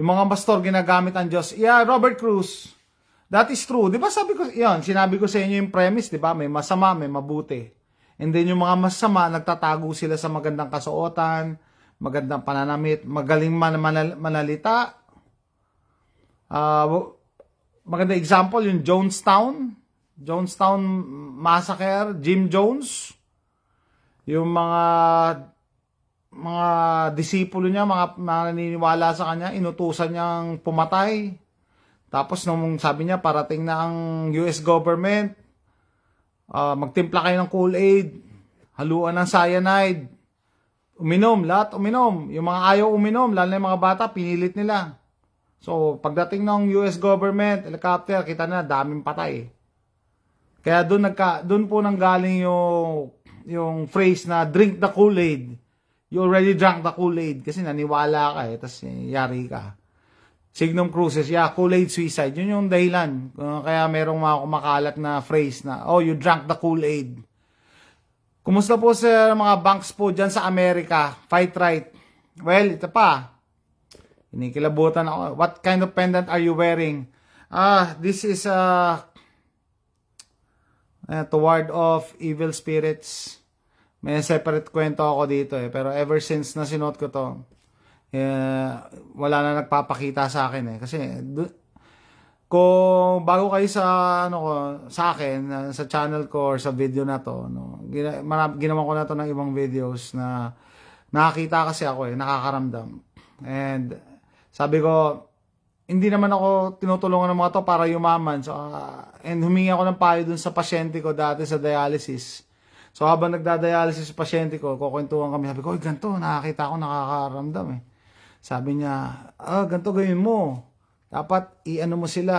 Yung mga pastor, ginagamit ang Diyos. Yeah, Robert Cruz. That is true. Di ba sinabi ko sa inyo yung premise, di ba? May masama, may mabuti. And then yung mga masama, nagtatago sila sa magandang kasuotan, magandang pananamit, magaling manalita. Magandang example, yung Jonestown Massacre, Jim Jones. Yung mga disipulo niya, mga naniniwala sa kanya, inutusan niyang pumatay. Tapos nung sabi niya, parating na ang US government, magtimpla kayo ng Kool-Aid, haluan ng cyanide, lahat uminom. Yung mga ayaw uminom, lalo na yung mga bata, pinilit nila. So, pagdating ng US government, helicopter, kita na, daming patay. Kaya doon po nanggaling yung phrase na, drink the Kool-Aid. You already drank the Kool-Aid kasi naniwala ka tapos yari ka. Signum Crucis, Kool-Aid suicide. Yun yung dahilan. Kaya merong mga kumakalat na phrase na, oh, you drank the Kool-Aid. Kumusta po sa mga banks po dyan sa Amerika? Fight right. Well, ito pa. Inikilabutan ako. What kind of pendant are you wearing? This is to ward off evil spirits. May separate kwento ako dito Pero ever since na sinuot ko to, wala na nagpapakita sa akin Kasi kung bago kayo sa akin, sa channel ko or sa video na to, ginawa ko na to ng ibang videos na nakakita kasi ako nakakaramdam. And sabi ko, hindi naman ako tinutulungan ng mga to para yumaman. So, and humingi ako ng payo dun sa pasyente ko dati sa dialysis. So habang nagdadialysis yung pasyente ko, kukwentuhan kami, sabi ko, "Oy, ganito, nakakita ko, nakakaramdam eh." Sabi niya, ganito gawin mo. Dapat i-ano mo sila,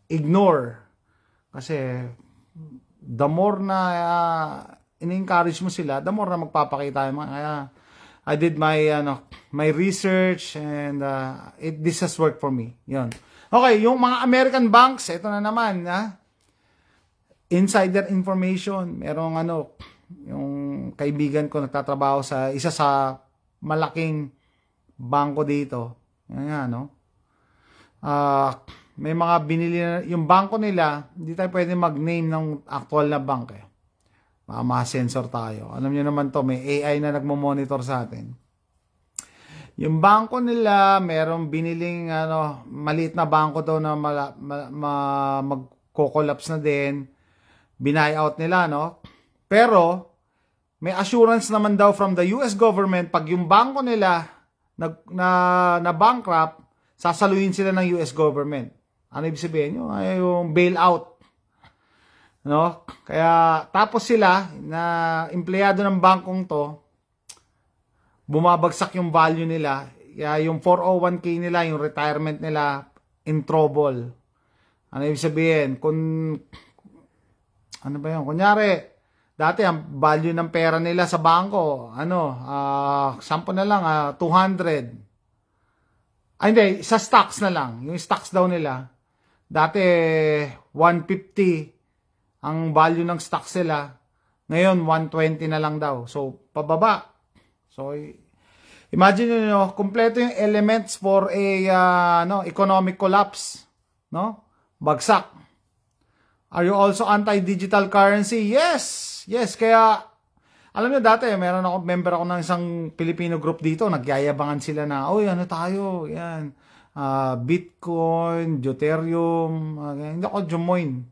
ignore. Kasi the more na in-encourage mo sila, the more na magpapakita yung mga. Kaya I did my research and this has worked for me. Yun. Okay, yung mga American banks, ito na naman, insider information. Merong yung kaibigan ko nagtatrabaho sa isa sa malaking bangko dito. Yan nga, may mga binili na, yung bangko nila, hindi tayo pwede mag-name ng actual na bank eh. Ma-sensor tayo. Alam niyo naman to, may AI na nagmo-monitor sa atin. Yung bangko nila, merong biniling maliit na bangko to na magko-collapse na din. Binay out nila, Pero may assurance naman daw from the US government pag yung bangko nila na bankrupt, sasaluhin sila ng US government. Ano ibig sabihin? Yung bailout. Kaya tapos sila na empleyado ng bangkong to, bumabagsak yung value nila. Kaya yung 401k nila, yung retirement nila, in trouble. Ano ibig sabihin? Ano ba yun? Kunyari, dati ang value ng pera nila sa bangko, sampo na lang, 200. Hindi, sa stocks na lang. Yung stocks daw nila, dati 150 ang value ng stocks nila. Ngayon, 120 na lang daw. So, pababa. So, imagine nyo, kumpleto yung elements for a economic collapse. Bagsak. Are you also anti-digital currency? Yes! Yes, kaya, alam nyo dati, member ako ng isang Filipino group dito, nagyayabangan sila na, tayo, yan, Bitcoin, Ethereum, hindi ako jumoin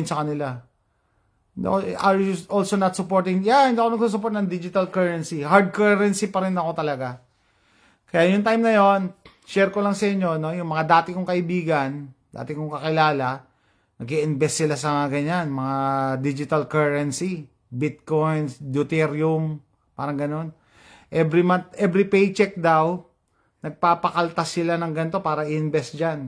sa kanila. Are you also not supporting? Yeah, hindi ako nagsusupport ng digital currency. Hard currency pa rin ako talaga. Kaya yung time na yon, share ko lang sa inyo, yung mga dati kong kaibigan, dati kong kakilala, nag-i-invest sila sa ganyan, mga digital currency, Bitcoin, Ethereum, parang ganon. Every month, every paycheck daw, nagpapakaltas sila ng ganito para i-invest dyan.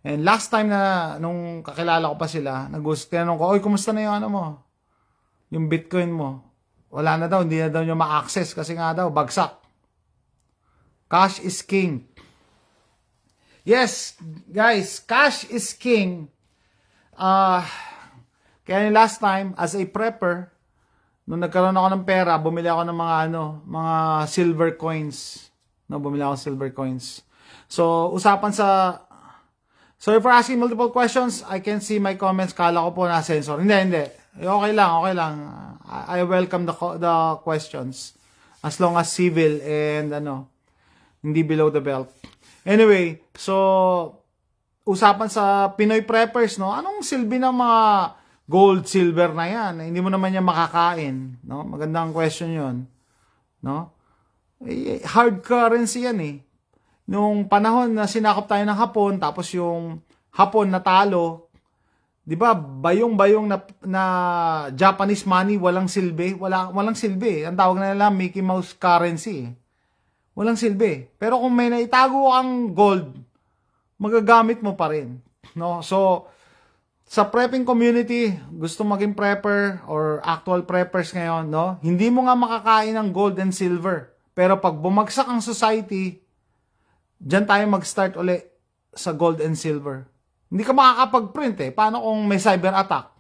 And last time na, nung kakilala ko pa sila, tinanong ko, kumusta na yung mo? Yung Bitcoin mo? Wala na daw, hindi na daw nyo ma-access kasi nga daw, bagsak. Cash is king. Yes, guys, cash is king. Kaya last time, as a prepper, nung nagkaroon ako ng pera, bumili ako ng mga silver coins. Bumili ako ng silver coins. So, so if you're asking multiple questions, I can see my comments. Kala ko po na-sensor. Hindi. Okay lang. I welcome the questions. As long as civil and hindi below the belt. Anyway, so usapan sa Pinoy preppers, anong silbi ng mga gold, silver na yan? Hindi mo naman yan makakain, Magandang question 'yon, Hard currency yan eh. Nung panahon na sinakop tayo ng Hapon, tapos yung Hapon natalo, 'di ba? Bayong-bayong na Japanese money, walang silbi, walang silbi. Ang tawag na nila Mickey Mouse currency. Walang silbi. Pero kung may naitago kang gold, magagamit mo pa rin, So sa prepping community, gusto maging prepper or actual preppers ngayon, hindi mo nga makakain ng gold and silver. Pero pag bumagsak ang society, diyan tayo mag-start uli sa gold and silver. Hindi ka makakapag-print eh. Paano kung may cyber attack?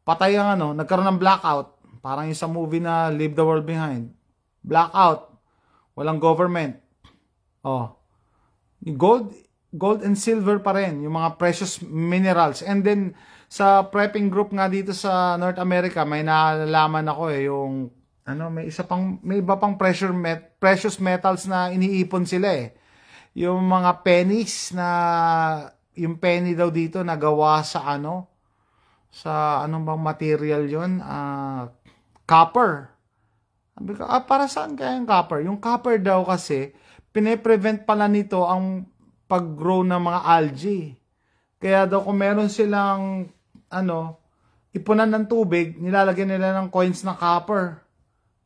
Patay ang nagkaroon ng blackout. Parang yung sa movie na Leave the World Behind. Blackout. Walang government. Yung gold and silver pa rin. Yung mga precious minerals. And then, sa prepping group nga dito sa North America, may nalalaman ako yung may iba pang precious metals na iniipon sila eh. Yung mga pennies yung penny daw dito nagawa sa sa anong bang material yun? Copper. Sabi ko, para saan kaya yung copper? Yung copper daw kasi, pine-prevent pala nito ang pag-grow ng mga algae. Kaya daw kung meron silang ipunan ng tubig, nilalagyan nila ng coins ng copper.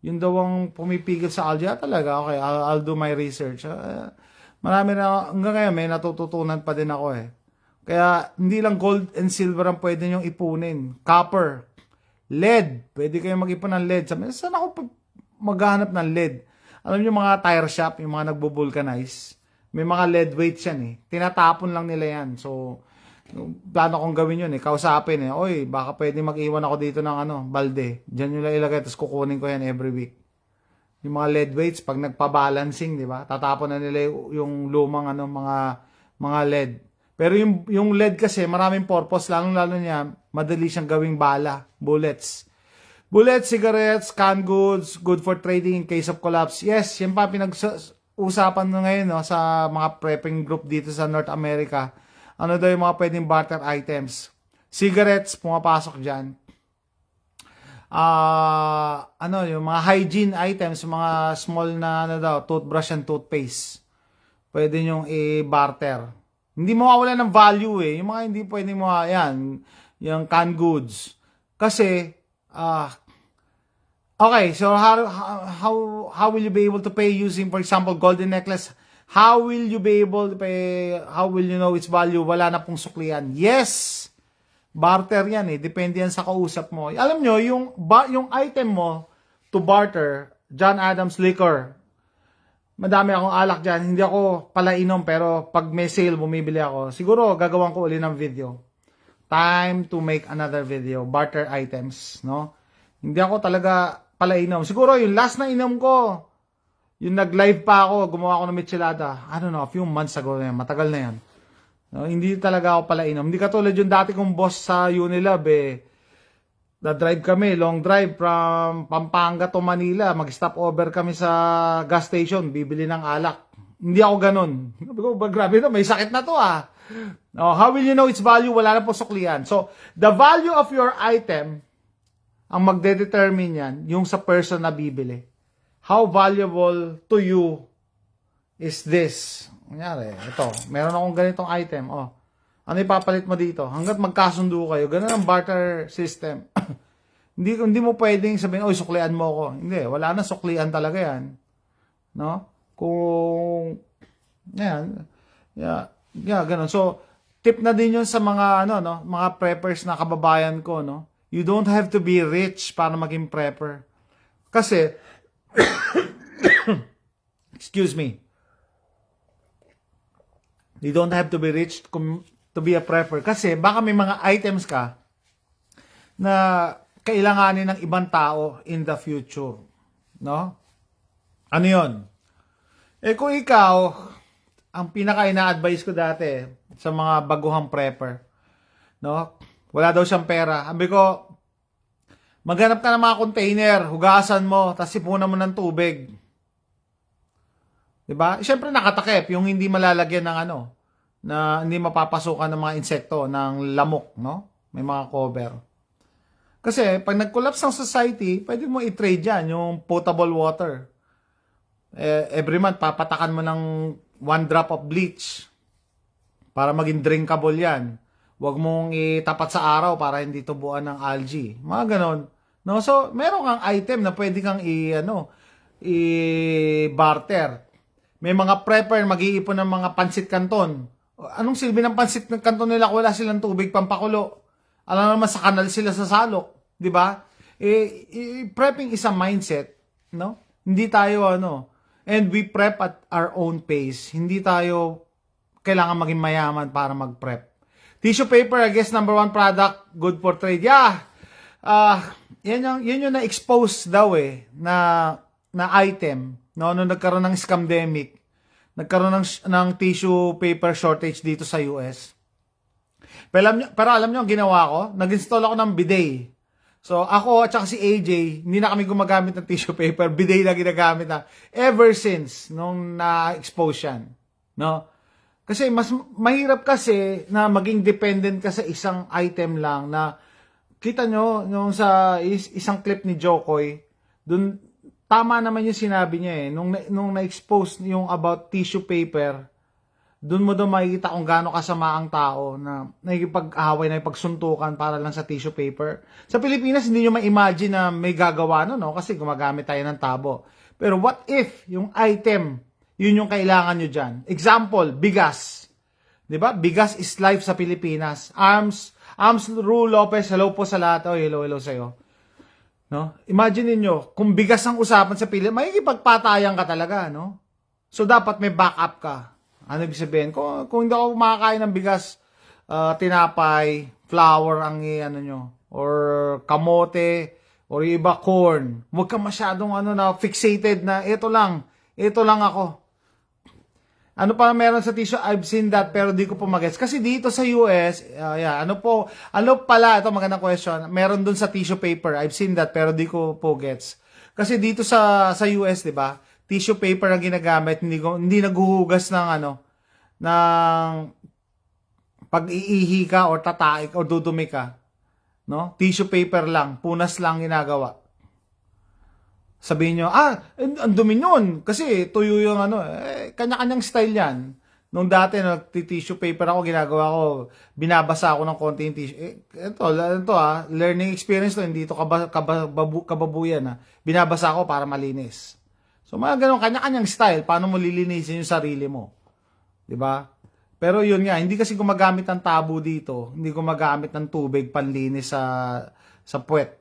Yun daw ang pumipigil sa algae. Talaga, okay, I'll do my research. Marami na, hanggang ngayon may natututunan pa din ako eh. Kaya hindi lang gold and silver ang pwede nyong ipunin. Copper, lead, pwede kayong mag-ipon ng lead. Saan ako maghahanap ng lead? Alam niyo mga tire shop, yung mga nagbo-vulcanize, may mga lead weights yan eh. Tinatapon lang nila yan. So, plano kong gawin yun eh. Kausapin eh. Oy, baka pwede mag-iwan ako dito ng balde. Diyan yung ilagay, tapos kukunin ko yan every week. Yung mga lead weights, pag nagpa-balancing, di ba? Tatapon na nila yung lumang mga lead. Pero yung lead kasi, maraming purpose. Lalo niya, madali siyang gawing bala. Bullets. Bullets, cigarettes, canned goods, good for trading in case of collapse. Yes, yan pa pinag-usapan ngayon no, sa mga prepping group dito sa North America. Ano daw yung mga pwedeng barter items? Cigarettes, pumapasok dyan. Yung mga hygiene items, mga small na toothbrush and toothpaste. Pwede nyong i-barter. Hindi mawawala ng value eh. Yung mga hindi pwedeng yung canned goods. Kasi, okay, so how will you be able to pay using, for example, golden necklace? How will you be able to pay? How will you know its value? Wala na pong suklian. Yes! Barter yan eh. Depende yan sa kausap mo. Alam nyo, yung item mo to barter, John Adams Liquor. Madami akong alak dyan. Hindi ako pala inom, pero pag may sale, bumibili ako. Siguro, gagawin ko uli ng video. Time to make another video. Barter items, no? Hindi ako talaga pala inom. Siguro, yung last na inom ko, yung nag-live pa ako, gumawa ako ng michelada. I don't know, a few months ago na yan. Matagal na yan. No, hindi talaga ako pala inom. Hindi katulad yung dati kong boss sa Unilab eh. Na-drive kami, long drive from Pampanga to Manila. Mag-stop over kami sa gas station, bibili ng alak. Hindi ako ganun. Sabi ko, grabe na, may sakit na to ah. Oh, how will you know its value? Wala na po suklian. So, the value of your item, ang magde-determine yan, yung sa person na bibili. How valuable to you is this? Kunyari, ito. Meron akong ganitong item. Oh, ano ipapalit mo dito? Hanggat magkasundo kayo. Ganun ang barter system. hindi mo pwedeng sabihin, oy, suklian mo ako. Hindi, wala na suklian talaga yan. No? Kung, yan. Yeah, ganun. So, tip na din yun sa mga, mga preppers na kababayan ko, no? You don't have to be rich para maging prepper. Kasi, excuse me. You don't have to be rich to be a prepper. Kasi baka may mga items ka na kailanganin ng ibang tao in the future. No? Ano yun? Eh kung ikaw, ang pinaka-ina-advise ko dati sa mga baguhang prepper, no? Wala daw siyang pera. Sabi ko, maghanap ka ng mga container, hugasan mo, tapos sipunan mo ng tubig. Diba? Siyempre nakatakip, yung hindi malalagyan ng na hindi mapapasukan ng mga insekto, ng lamok, no? May mga cover. Kasi, pag nag-collapse ang society, pwede mo i-trade yan, yung potable water. Every month, papatakan mo ng 1 drop of bleach para maging drinkable yan. Huwag mong itapat sa araw para hindi tubuan ng algae. Mga ganon. No? So, meron kang item na pwede kang i-barter. May mga prepper mag-iipon ng mga pansit canton. Anong silbi ng pansit canton nila kung wala silang tubig pampakulo? Alam naman sa kanal sila sa salok, 'di ba? Prepping is a mindset, no? Hindi tayo and we prep at our own pace. Hindi tayo kailangan maging mayaman para mag-prep. Tissue paper, I guess number 1 product, good for trade. Yeah. Yan yung na-expose daw na item, no, nung nagkaroon ng scamdemic. Nagkaroon ng tissue paper shortage dito sa US. Pero alam nyo, ang ginawa ko, nag-install ako ng bidet. So, ako at saka si AJ, hindi na kami gumagamit ng tissue paper, bidet na ginagamit na ever since nung na-expose yan. No? Kasi mas mahirap kasi na maging dependent ka sa isang item lang na kita nyo, yung sa isang clip ni Jokoy, dun, tama naman yung sinabi niya nung na-expose yung about tissue paper, doon mo daw makikita kung gaano kasama ang tao na nakikipag-away, nakikipagsuntukan para lang sa tissue paper. Sa Pilipinas, hindi nyo ma-imagine na may gagawa no? Kasi gumagamit tayo ng tabo. Pero what if yung item, yun yung kailangan nyo dyan? Example, bigas. Diba? Bigas is life sa Pilipinas. Arms Ru Lopez, hello po sa lahat. Oh, hello sa'yo. No? Imagine niyo kung bigas ang usapan sa Pilipinas, makikipagpatayan ka talaga, no? So, dapat may backup ka. Ano ibig sabihin? Kung hindi ako makakain ng bigas, tinapay, flour ang ano nyo, or kamote, or iba corn, huwag ka masyadong fixated na ito lang ako. Ano pa meron sa tissue? I've seen that pero di ko po magets. Kasi dito sa US, ano pala, ito magandang question, meron dun sa tissue paper, I've seen that pero di ko po gets. Kasi dito sa US, di ba? Tissue paper ang ginagamit, hindi naghuhugas ng pag-iihi ka or tataik or dudumi ka. No? Tissue paper lang, punas lang ginagawa. Sabihin nyo, ang dumi nun. Kasi tuyo yung kanya-kanyang style yan. Nung dati, nag-tissue paper ako, ginagawa ko, binabasa ako ng konti yung tissue. Ito learning experience to, hindi ito kababuyan. Binabasa ako para malinis. So, mga ganun, kanya-kanyang style, paano mo lilinisin yung sarili mo. Diba? Pero yun nga, hindi kasi gumagamit ng tabo dito, hindi gumagamit ng tubig panlinis sa puwet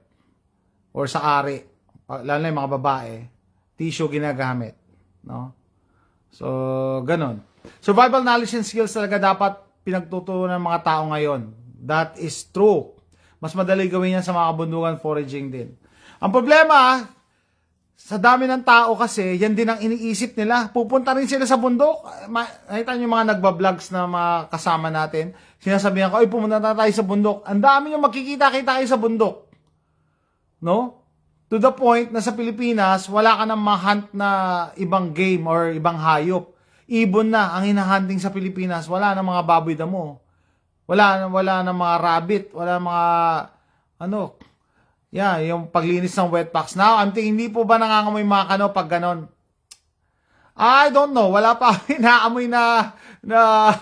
or sa ari. Lalo na yung mga babae, tissue ginagamit. No? So, ganun. Survival knowledge and skills talaga dapat pinagtutunan ng mga tao ngayon. That is true. Mas madali gawin yan sa mga kabundukan, foraging din. Ang problema, sa dami ng tao kasi, yan din ang iniisip nila. Pupunta rin sila sa bundok. Nakita niyo yung mga nagba-vlogs na mga kasama natin. Sinasabihan ko, pumunta na tayo sa bundok. Ang dami nyo makikita-kita kayo sa bundok. No? To the point na sa Pilipinas, wala ka nang ma-hunt na ibang game or ibang hayop. Ibon na ang hinahunting sa Pilipinas. Wala na mga baboy damo. Wala na mga rabbit. Wala mga yung paglinis ng wet packs. Now, I'm thinking, hindi po ba nangangamoy mga kano pag ganon? I don't know. Wala pa inaamoy na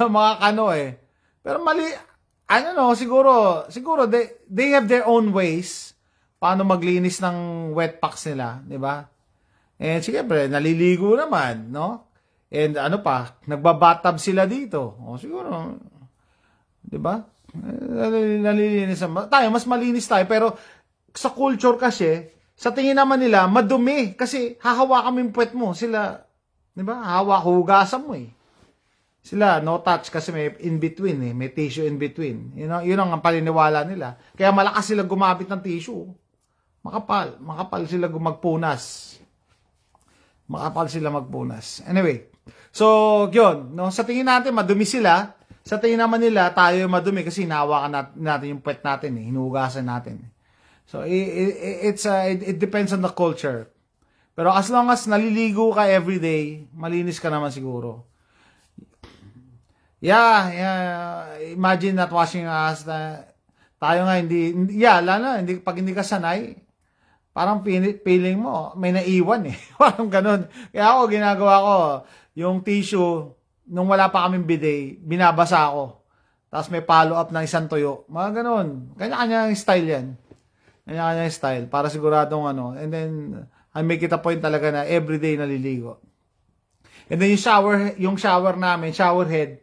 mga kano eh. Pero mali, siguro they have their own ways paano maglinis ng wet packs nila, di ba? And siyempre, naliligo naman, no? And nagbabathtub sila dito. O siguro, di ba? Nalilinis naman. Tayo, mas malinis tayo, pero sa culture kasi, sa tingin naman nila, madumi. Kasi hahawakan mo yung puwet mo. Sila, di ba? Hugasan mo eh. Sila, no touch kasi may in between eh. May tissue in between. Yun ang paniniwala nila. Kaya malakas sila gumamit ng tissue. Makapal sila magpunas. Anyway, so, yun. No? Sa tingin natin, madumi sila. Sa tingin naman nila, tayo madumi kasi hinahawakan natin yung puwet natin eh. Hinuhugasan natin eh. So, it depends on the culture. Pero as long as naliligo ka everyday, malinis ka naman siguro. Yeah, imagine not washing us. Tayo nga pag hindi ka sanay, parang feeling mo, may naiwan eh. Parang ganun. Kaya ako, ginagawa ko, yung tissue, nung wala pa kaming bidet, binabasa ako. Tapos may follow-up ng isang tuyo. Mga ganun. Kanya-kanya style yan. Kanya-kanya style. Para siguradong and then, I make it a point talaga na everyday naliligo. And then yung shower namin, shower head,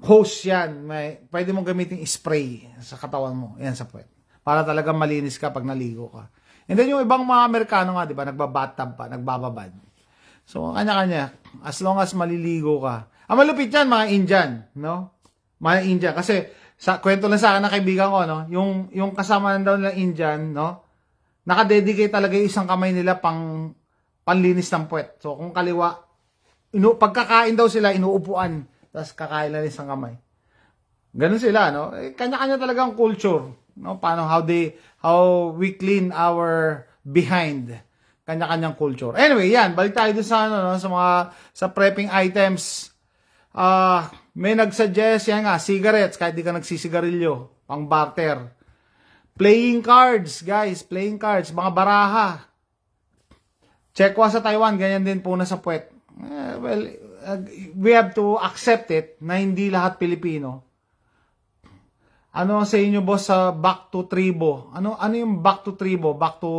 hose yan. Pwede mong gamitin spray sa katawan mo. Yan sa puwet. Para talaga malinis ka pag naligo ka. And then yung ibang mga Amerikano nga, di ba, nagbabathtub pa, nagbababad. So, kanya-kanya. As long as maliligo ka. Ang malupit yan, mga Indian, no? Mga Indian. Kasi, kwento lang sa akin ng kaibigan ko, no? Yung kasama daw nila Indian, no? Nakadedicate talaga yung isang kamay nila panlinis ng puwet. So, kung kaliwa, pagkakain daw sila, inuupuan. Tapos kakain lang isang kamay. Ganun sila, no? Kanya-kanya talaga ang culture, no? Paano, how we clean our behind. Kanya-kanyang culture. Anyway, yan. Balik tayo dun sa sa prepping items. May nagsuggest, yan nga, cigarettes, kahit di ka nagsisigarilyo, pang barter. Playing cards, guys, mga baraha. Chekwa sa Taiwan, ganyan din po na sa puwet. Well, we have to accept it na hindi lahat Pilipino. Ano sa inyo, boss, sa back to tribo? Ano yung back to tribo? Back to,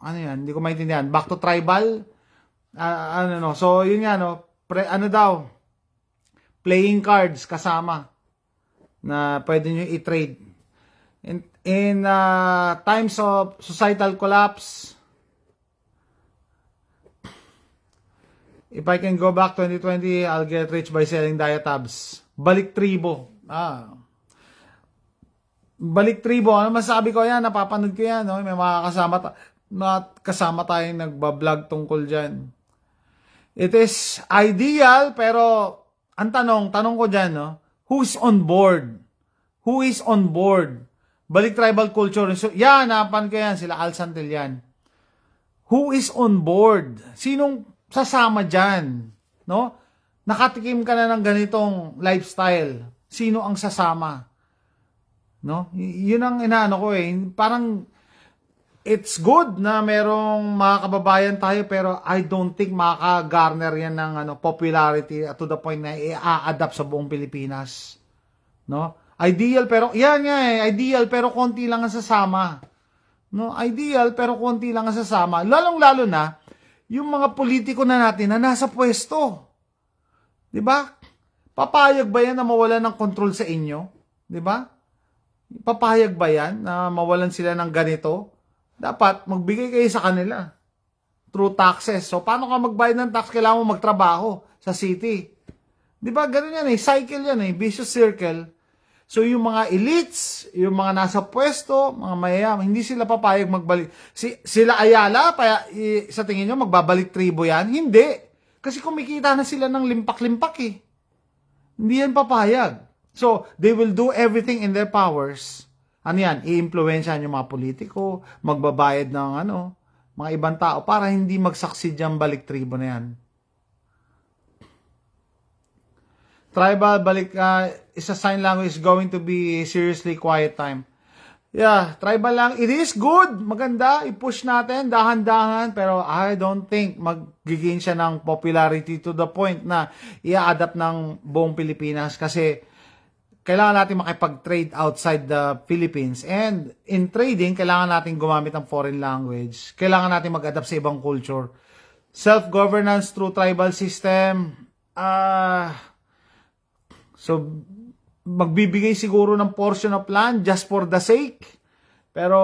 ano yan? Hindi ko maintindihan. Back to tribal? So, yun nga, no? Ano daw? Playing cards kasama na pwede nyo i-trade. In times of societal collapse, if I can go back 2020, I'll get rich by selling diatabs. Balik tribo. Balik tribo. Ano masabi ko yan? Napapanood ko yan. No? May mga kasama tayong nagbablog tungkol dyan. It is ideal, pero ang tanong ko dyan, no? Who's on board? Who is on board? Balik tribal culture. So, yan, napan ko yan. Sila Al Santillan. Who is on board? Sinong sasama dyan? No? Nakatikim ka na ng ganitong lifestyle. Sino ang sasama? No? Yun ang inaano ko eh. Parang it's good na merong mga kababayan tayo, pero I don't think makaka-garner yan ng popularity to the point na i-adapt sa buong Pilipinas. No? Ideal pero yan nga eh, ideal pero konti lang ang sasama. No? Ideal pero konti lang ang sasama. Lalong-lalo na yung mga politiko na natin na nasa pwesto. 'Di ba? Papayag ba yan na mawalan ng control sa inyo? 'Di ba? Papayag ba yan na mawalan sila ng ganito? Dapat magbigay kayo sa kanila through taxes. So, paano ka magbayad ng tax? Kailangan mo magtrabaho sa city. Di ba? Ganun yan eh. Cycle yan eh. Vicious circle. So, yung mga elites, yung mga nasa pwesto, mga mayayaman, hindi sila papayag magbalik. Sila Ayala, sa tingin nyo, magbabalik tribo yan? Hindi. Kasi kumikita na sila ng limpak-limpak eh. Hindi yan papayag. So, they will do everything in their powers. Ano yan? I-impluensyahan yung mga politiko, magbabayad ng mga ibang tao para hindi mag-succeed yung balik tribo na yan. Tribal balik is a sign language is going to be seriously quiet time. Yeah, tribal lang. It is good. Maganda. I-push natin dahan-dahan. Pero I don't think mag-gain siya ng popularity to the point na i-adapt ng buong Pilipinas kasi kailangan natin makipag-trade outside the Philippines. And in trading, kailangan natin gumamit ng foreign language. Kailangan natin mag-adapt sa ibang culture. Self-governance through tribal system. So, magbibigay siguro ng portion of land just for the sake. Pero,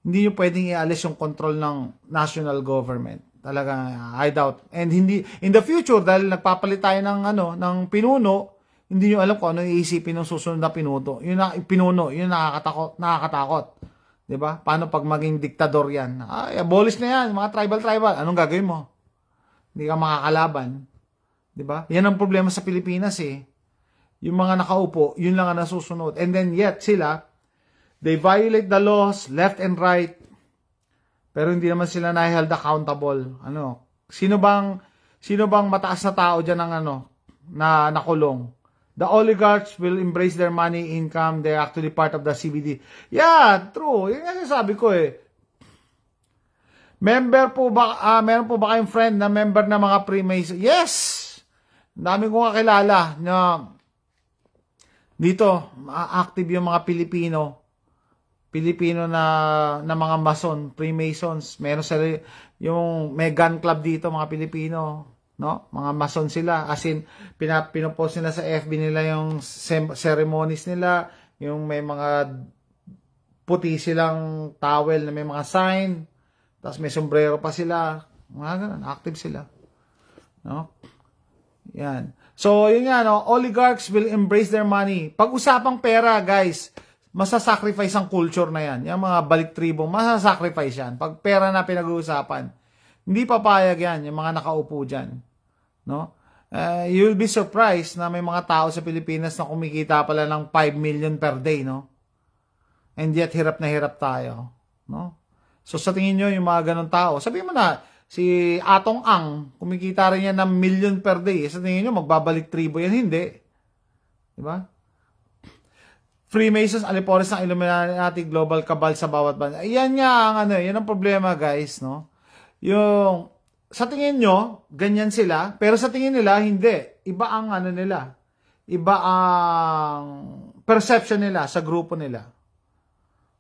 hindi nyo pwedeng ialis yung control ng national government. Talaga, I doubt. And hindi, in the future, dahil nagpapalit tayo ng pinuno, hindi nyo alam kung ano iisipin ng susunod na pinuno. Yun nakakatakot. Diba? Paano pag maging diktador yan? Ay, abolish na yan, mga tribal. Anong gagawin mo? Hindi ka makakalaban. Diba? Yan ang problema sa Pilipinas eh. Yung mga nakaupo, yun lang ang nasusunod. And then yet sila, they violate the laws left and right. Pero hindi naman sila na-held accountable. Sino bang mataas na tao diyan ng na nakulong? The oligarchs will embrace their money income. They're actually part of the CBD. Yeah, true. Yan nga sabi ko eh. Meron po ba kayong friend na member ng mga Freemason? Yes! Dami ko kakilala na dito, active yung mga Pilipino na mga Mason, Freemasons. Meron sila yung may gun club dito, mga Pilipino. No? Mga Mason sila. As in, pinopost nila sa FB nila yung ceremonies nila, yung may mga puti silang towel na may mga sign, tapos may sombrero pa sila. Mga ganun, active sila. No? Yan. So, yun nga, oligarchs will embrace their money. Pag-usapang pera, guys, masasacrifice ang culture na yan. Yung mga balik tribo, masasacrifice yan. Pag pera na pinag-uusapan, hindi papayag yan, yung mga nakaupo dyan. No? You'll be surprised na may mga tao sa Pilipinas na kumikita pala ng 5 million per day, no? And yet, hirap na hirap tayo. No? So, sa tingin nyo, yung mga ganun tao, sabihin mo na, si Atong Ang, kumikita rin yan ng million per day. Sa tingin nyo, magbabalik tribo yan? Hindi. Diba? Freemasons, alipores ng Illuminati, global cabal sa bawat bansa. Yan nga ang yan ang problema, guys, no? Yung sa tingin nyo, ganyan sila, pero sa tingin nila, hindi. Iba ang ano nila. Iba ang perception nila sa grupo nila.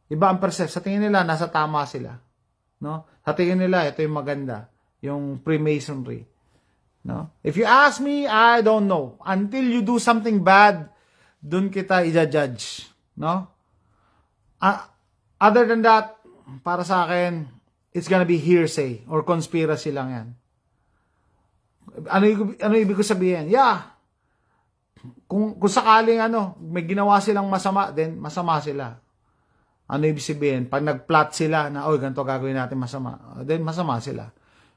Iba ang perception. Sa tingin nila, nasa tama sila. No? Sa tingin nila, ito yung maganda. Yung Freemasonry. No? If you ask me, I don't know. Until you do something bad, dun kita i-judge. No? Other than that, para sa akin, it's gonna be hearsay or conspiracy lang yan. Ano ibig ko sabihin? Yeah. Kung sakaling may ginawa silang masama, then masama sila. Ano ibig sabihin? Pag nag-plot sila na, ganito gagawin natin masama, then masama sila.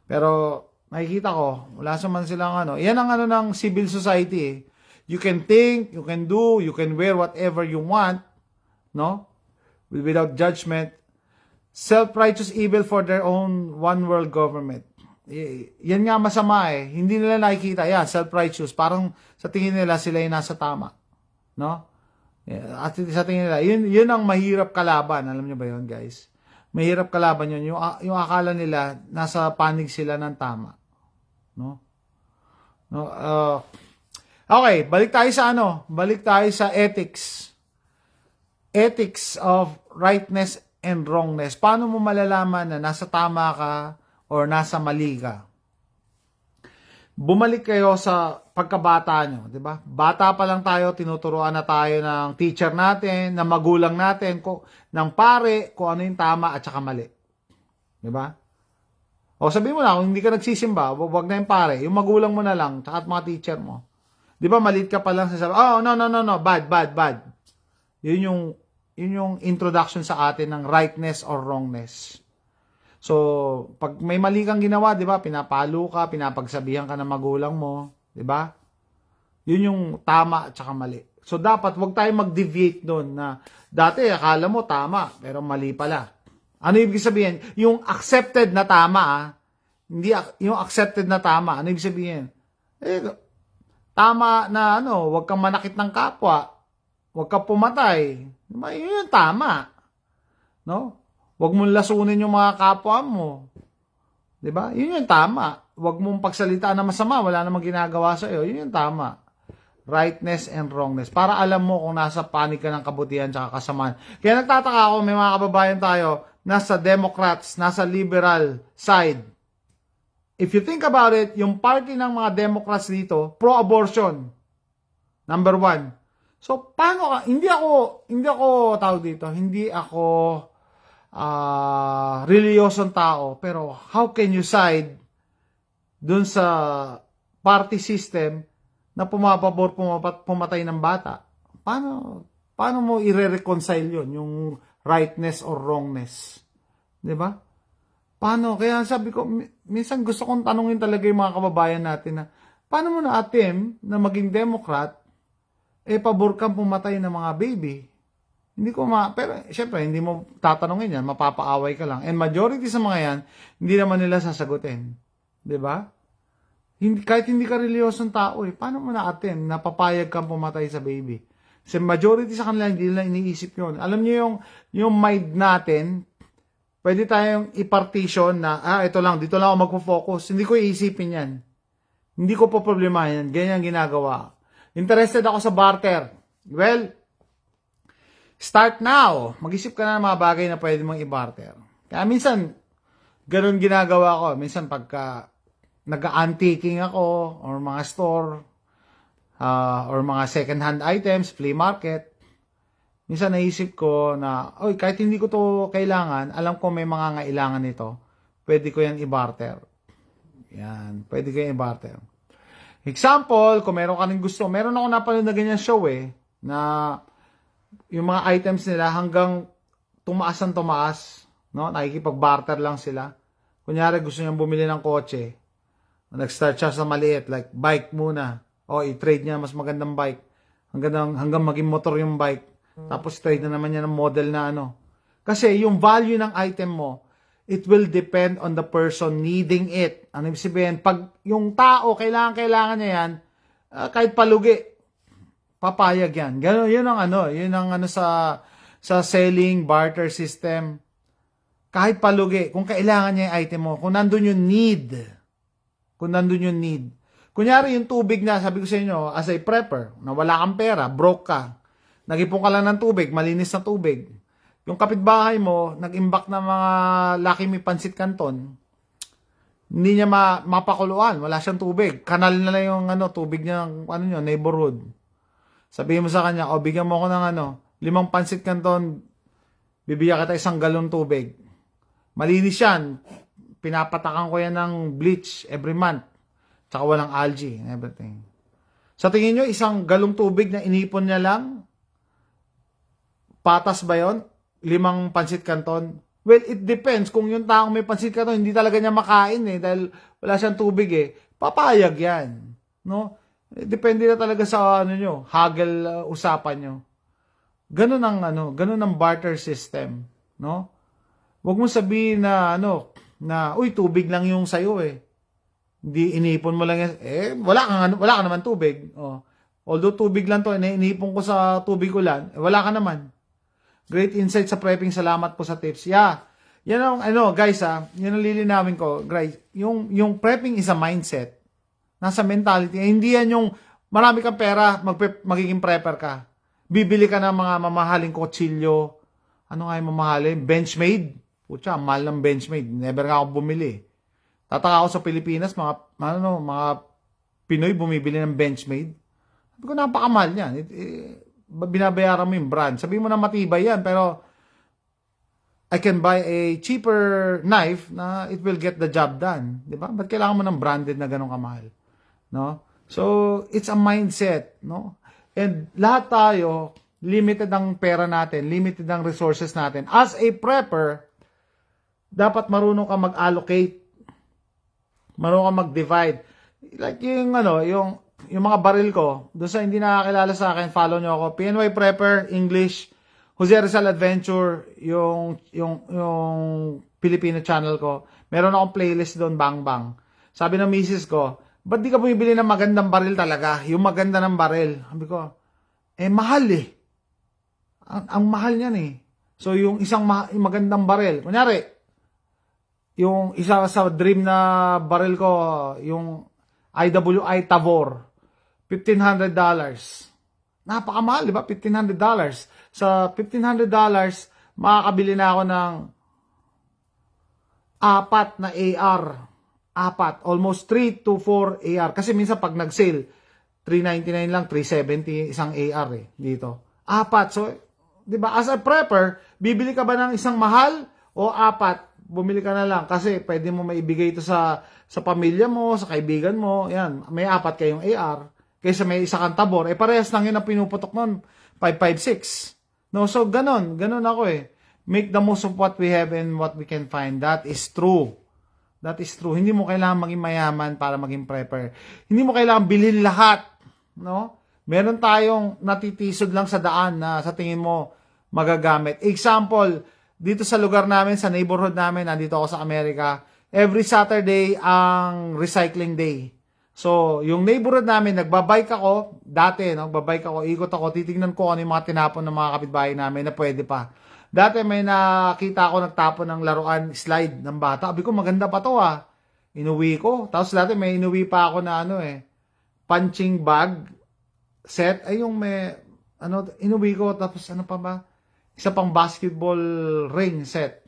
Pero, nakikita ko, wala sa man silang yan ang ng civil society eh. You can think, you can do, you can wear whatever you want, no? Without judgment. Self-righteous evil for their own one-world government. Yan nga masama eh. Hindi nila nakikita. Yan, self-righteous. Parang sa tingin nila sila yung nasa tama. No? At sa tingin nila, yun ang mahirap kalaban. Alam niyo ba yun, guys? Mahirap kalaban yun. Yung akala nila, nasa panig sila ng tama. No? Okay, balik tayo sa Balik tayo sa ethics. Ethics of rightness and wrongness. Paano mo malalaman na nasa tama ka or nasa mali ka? Bumalik kayo sa pagkabata nyo, di ba? Bata pa lang tayo, tinuturuan na tayo ng teacher natin, ng magulang natin, ng pare, kung ano yung tama at saka mali. Di ba? O sabihin mo na, kung hindi ka nagsisimba, wag na yung pare, yung magulang mo na lang, tsaka at mga teacher mo. Di ba, malit ka pa lang sasabi, no, bad. Yun yung introduction sa atin ng rightness or wrongness. So, pag may mali kang ginawa, di ba, pinapalo ka, pinapagsabihan ka ng magulang mo, di ba? Yun yung tama at saka mali. So, dapat wag tayong mag-deviate doon na dati akala mo tama, pero mali pala. Ano ibig sabihin? Yung accepted na tama, hindi yung accepted na tama. Ano ibig sabihin? Tama na wag kang manakit ng kapwa, wag kang pumatay. Yun yung tama. No? Huwag mong lasunin yung mga kapwa mo. 'Di ba? Yun yung tama. Huwag mong pagsalitaan na masama, wala namang ginagawa sa iyo. Yun yung tama. Rightness and wrongness. Para alam mo kung nasa panig ka ng kabutihan at kasamaan. Kaya nagtataka ako, may mga kababayan tayo, nasa Democrats, nasa liberal side. If you think about it, yung party ng mga Democrats dito, pro-abortion. Number 1. So, paano ka? Hindi ako tawag dito. Hindi ako reliyosong tao, pero how can you side dun sa party system na pumapabor pumatay ng bata? Paano mo i-reconcile yun, yung rightness or wrongness? 'Di ba? Paano? Kaya sabi ko, minsan gusto kong tanungin talaga yung mga kababayan natin na, paano mo na-attempt na maging Democrat, pabor kang pumatay ng mga baby? Hindi ko pero syempre, hindi mo tatanungin yan, mapapaaway ka lang. And majority sa mga yan, hindi naman nila sasagutin. 'Di ba? Kahit hindi ka reliyosong tao, paano mo na-attempt na papayag kang pumatay sa baby? Kasi majority sa kanila, hindi nila iniisip yun. Alam niyo yung mind natin, pwede tayong i-partition na, ito lang, dito lang ako magpo-focus. Hindi ko iisipin yan. Hindi ko po problema yan. Ganyan ginagawa. Interested ako sa barter. Well, start now. Mag-isip ka na ng mga bagay na pwede mong i-barter. Kaya minsan, ganun ginagawa ko. Minsan pagka nag-antiquing ako, or mga store, or mga second-hand items, flea market, minsan naisip ko na, kahit hindi ko to kailangan, alam ko may mga ngailangan nito, pwede ko yan i-barter. Yan, pwede ko yan i-barter. Example, kung meron ka rin gusto, meron ako napanood na ganyan show na yung mga items nila hanggang tumaas ang tumaas, no? Nakikipag-barter lang sila. Kunyari gusto niyang bumili ng kotse, nag-start siya sa maliit, like bike muna, i-trade niya mas magandang bike, hanggang maging motor yung bike, tapos trade na naman niya ng model na Kasi yung value ng item mo, it will depend on the person needing it. Ano ibig sabihin? Pag yung tao, kailangan niya yan, kahit palugi, papayag yan. Ganun, yun ang sa selling, barter system. Kahit palugi, kung kailangan niya yung item mo, kung nandun yung need, kung nandun yung need. Kunyari yung tubig na, sabi ko sa inyo, as a prepper, na wala kang pera, broke ka, nag-ipon ka lang ng tubig, malinis na tubig. Yung kapitbahay mo, nag-imbak na mga Lucky Me Pansit Canton, hindi niya mapakuluan, wala siyang tubig. Kanal na lang yung tubig niya ng neighborhood. Sabihin mo sa kanya, bigyan mo ako ng 5 Pansit Canton, bibigyan kita 1 galon tubig. Malinis yan. Pinapatakan ko yan ng bleach every month. Tsaka walang algae and everything. Sa tingin nyo, 1 galong tubig na inipon niya lang, patas ba yun? 5 Pansit Canton? Well, it depends. Kung yung taong may Pansit Canton, hindi talaga niya makain dahil wala siyang tubig papayag yan. No? Depende na talaga sa hagel usapan nyo. Ganun ang barter system, no? Huwag mo sabihin na uy, tubig lang yung sayo Hindi inipon mo lang yan. Wala ka naman tubig. Although tubig lang to, inipon ko sa tubig ulan, wala ka naman. Great insight sa prepping. Salamat po sa tips. Yeah. Yan ang guys, yan ang lilinawin ko. Guys, yung prepping is a mindset. Nasa mentality. Hindi yan yung marami kang pera, magiging prepper ka. Bibili ka ng mga mamahaling kutsilyo. Ano nga yung mamahalin? Benchmade. Putya, mahal ng Benchmade. Never nga ako bumili. Tataka ako sa Pilipinas, mga Pinoy bumibili ng Benchmade. Sabi ko, napakamahal yan. Binabayaran mo yung brand. Sabi mo na matibay yan, pero I can buy a cheaper knife na it will get the job done. Diba? Ba't kailangan mo ng branded na ganun kamahal? No? So, it's a mindset. No? And lahat tayo, limited ang pera natin, limited ang resources natin. As a prepper, dapat marunong ka mag-allocate. Marunong ka mag-divide. Like yung mga baril ko, doon sa hindi nakakilala sa akin, follow nyo ako. PNY Prepper, English, Jose Rizal Adventure, yung Filipino channel ko. Meron akong playlist doon, bang bang. Sabi ng misis ko, ba't di ka bumibili ng magandang baril talaga? Yung maganda ng baril. Sabi ko, mahal Ang mahal niyan So, yung isang magandang baril. Kunyari, yung isa sa dream na baril ko, yung IWI Tavor, $1,500. Napakamahal, di ba? $1,500. Sa $1,500, makakabili na ako ng 4 na AR. 4. Almost 3 to 4 AR. Kasi minsan pag nag-sale, $399 lang, $370 isang AR dito. 4. So, di ba? As a prepper, bibili ka ba ng isang mahal o 4? Bumili ka na lang kasi pwede mo maibigay ito sa pamilya mo, sa kaibigan mo. Yan, may 4 kayong AR. Kaysa may isa kang Tabor. Parehas lang yun ang pinuputok nun. 5.56. No, so ganon ako Make the most of what we have and what we can find. That is true. That is true. Hindi mo kailangan maging mayaman para maging prepper. Hindi mo kailangan bilhin lahat. No? Meron tayong natitisod lang sa daan na sa tingin mo magagamit. Example, dito sa lugar namin, sa neighborhood namin, nandito ako sa Amerika, every Saturday ang recycling day. So, yung neighborhood namin, nagbabike ako, dati, nagbabike ako, ikot ako, titignan ko ano yung mga tinapon ng mga kapitbahay namin na pwede pa. Dati may nakita ako nagtapon ng laruan, slide ng bata. Sabi ko, maganda pa to Inuwi ko. Tapos dati may inuwi pa ako na punching bag set. Ay yung may, inuwi ko. Tapos ano pa ba? Isa pang basketball ring set.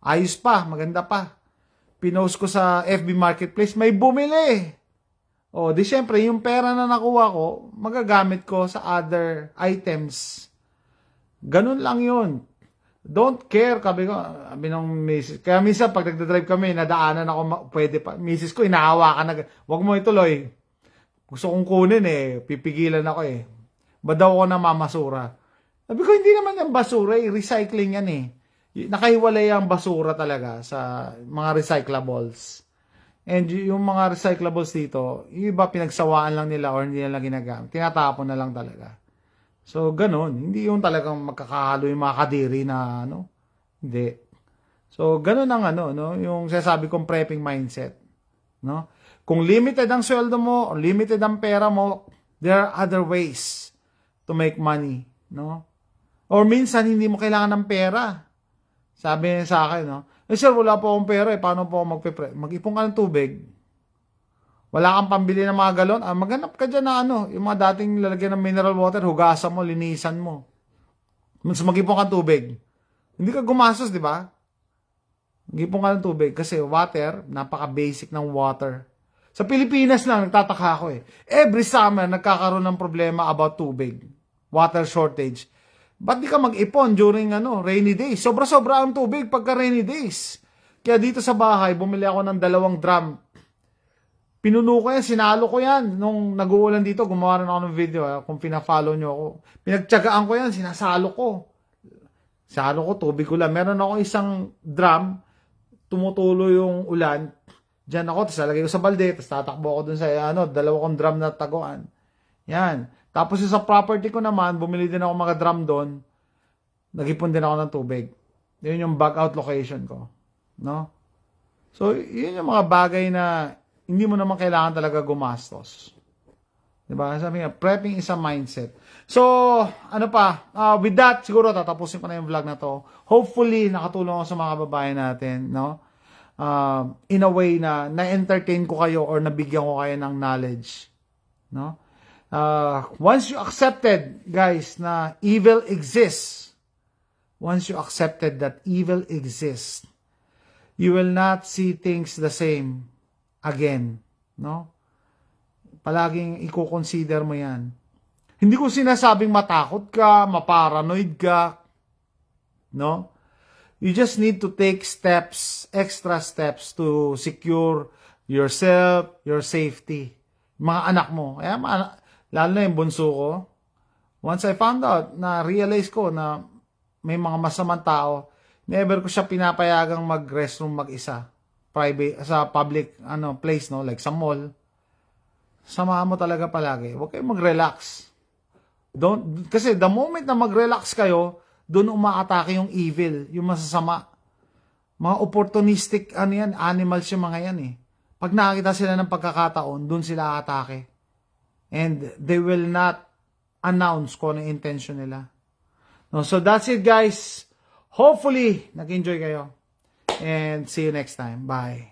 Ayos pa, maganda pa. Pinost ko sa FB Marketplace, may bumili. Di syempre, yung pera na nakuha ko, magagamit ko sa other items. Ganun lang yun. Don't care, sabi ng misis. Kaya minsan, pag nagdadrive kami, nadaanan ako, pwede pa. Misis ko, inahawa ka na, wag mo ituloy. Gusto kong kunin pipigilan ako Ba't daw ako namamasura? Sabi ko, hindi naman yung basura, recycling yan Nakahiwalay ang basura talaga sa mga recyclables. And yung mga recyclables dito, yung iba pinagsawaan lang nila or hindi nila ginagamit. Tinatapon na lang talaga. So, ganun. Hindi yung talagang magkakahalo yung mga kadiri na Hindi. So, ganun ang yung sinasabi kong prepping mindset. No? Kung limited ang sweldo mo or limited ang pera mo, there are other ways to make money. No? Or minsan, hindi mo kailangan ng pera. Sabi niya sa akin, sir, wala po akong pera paano po ako mag-ipon ka ng tubig? Wala kang pambili ng mga galon, maghanap ka dyan na yung mga dating lalagyan ng mineral water, hugasan mo, linisan mo. Mas mag-ipon kang tubig. Hindi ka gumastos, di ba? Mag-ipon ka ng tubig kasi water, napaka-basic ng water. Sa Pilipinas lang, nagtataka ako eh. Every summer, nagkakaroon ng problema about tubig. Water shortage. Ba't di ka mag-ipon during rainy days? Sobra-sobra ang tubig pagka rainy days. Kaya dito sa bahay, bumili ako ng 2 drum. Pinuno ko yan, sinalo ko yan. Nung nag-uulan dito, gumawa rin ako ng video. Kung pina-follow nyo ako. Pinagtyagaan ko yan, sinasalo ko. Salo ko, tubig ko lang. Meron ako isang drum, tumutulo yung ulan. Diyan ako, tapos lalagay ko sa balde, tapos tatakbo ako dun sa 2 kong drum na taguan. Yan. Tapos yung sa property ko naman, bumili din ako mga drum doon. Nag-ipon din ako ng tubig. Yun yung bag out location ko. No? So, yun yung mga bagay na hindi mo naman kailangan talaga gumastos. Diba? Sabi nga, prepping is a mindset. So, with that, siguro tatapusin ko na yung vlog na to. Hopefully, nakatulong ako sa mga kababayan natin, no? In a way na na-entertain ko kayo or nabigyan ko kayo ng knowledge, no? Once you accepted, guys, na evil exists, once you accepted that evil exists, you will not see things the same again, no? Palaging i-consider mo yan. Hindi ko sinasabing matakot ka, maparanoid ka, no? You just need to take steps, extra steps to secure yourself, your safety. Mga anak mo. Kaya, lalo na yung bunso ko, once I found out, na-realize ko na may mga masamang tao, never ko siya pinapayagang mag-restroom mag-isa. Private, sa public place, no? Like sa mall. Samahan mo talaga palagi. Huwag kayong mag-relax. Kasi the moment na mag-relax kayo, doon umaatake yung evil, yung masasama. Mga opportunistic, animals yung mga yan eh. Pag nakakita sila ng pagkakataon, doon sila atake. And they will not announce kung ano yung intention nila. No, so that's it, guys. Hopefully, nag-enjoy kayo. And see you next time. Bye.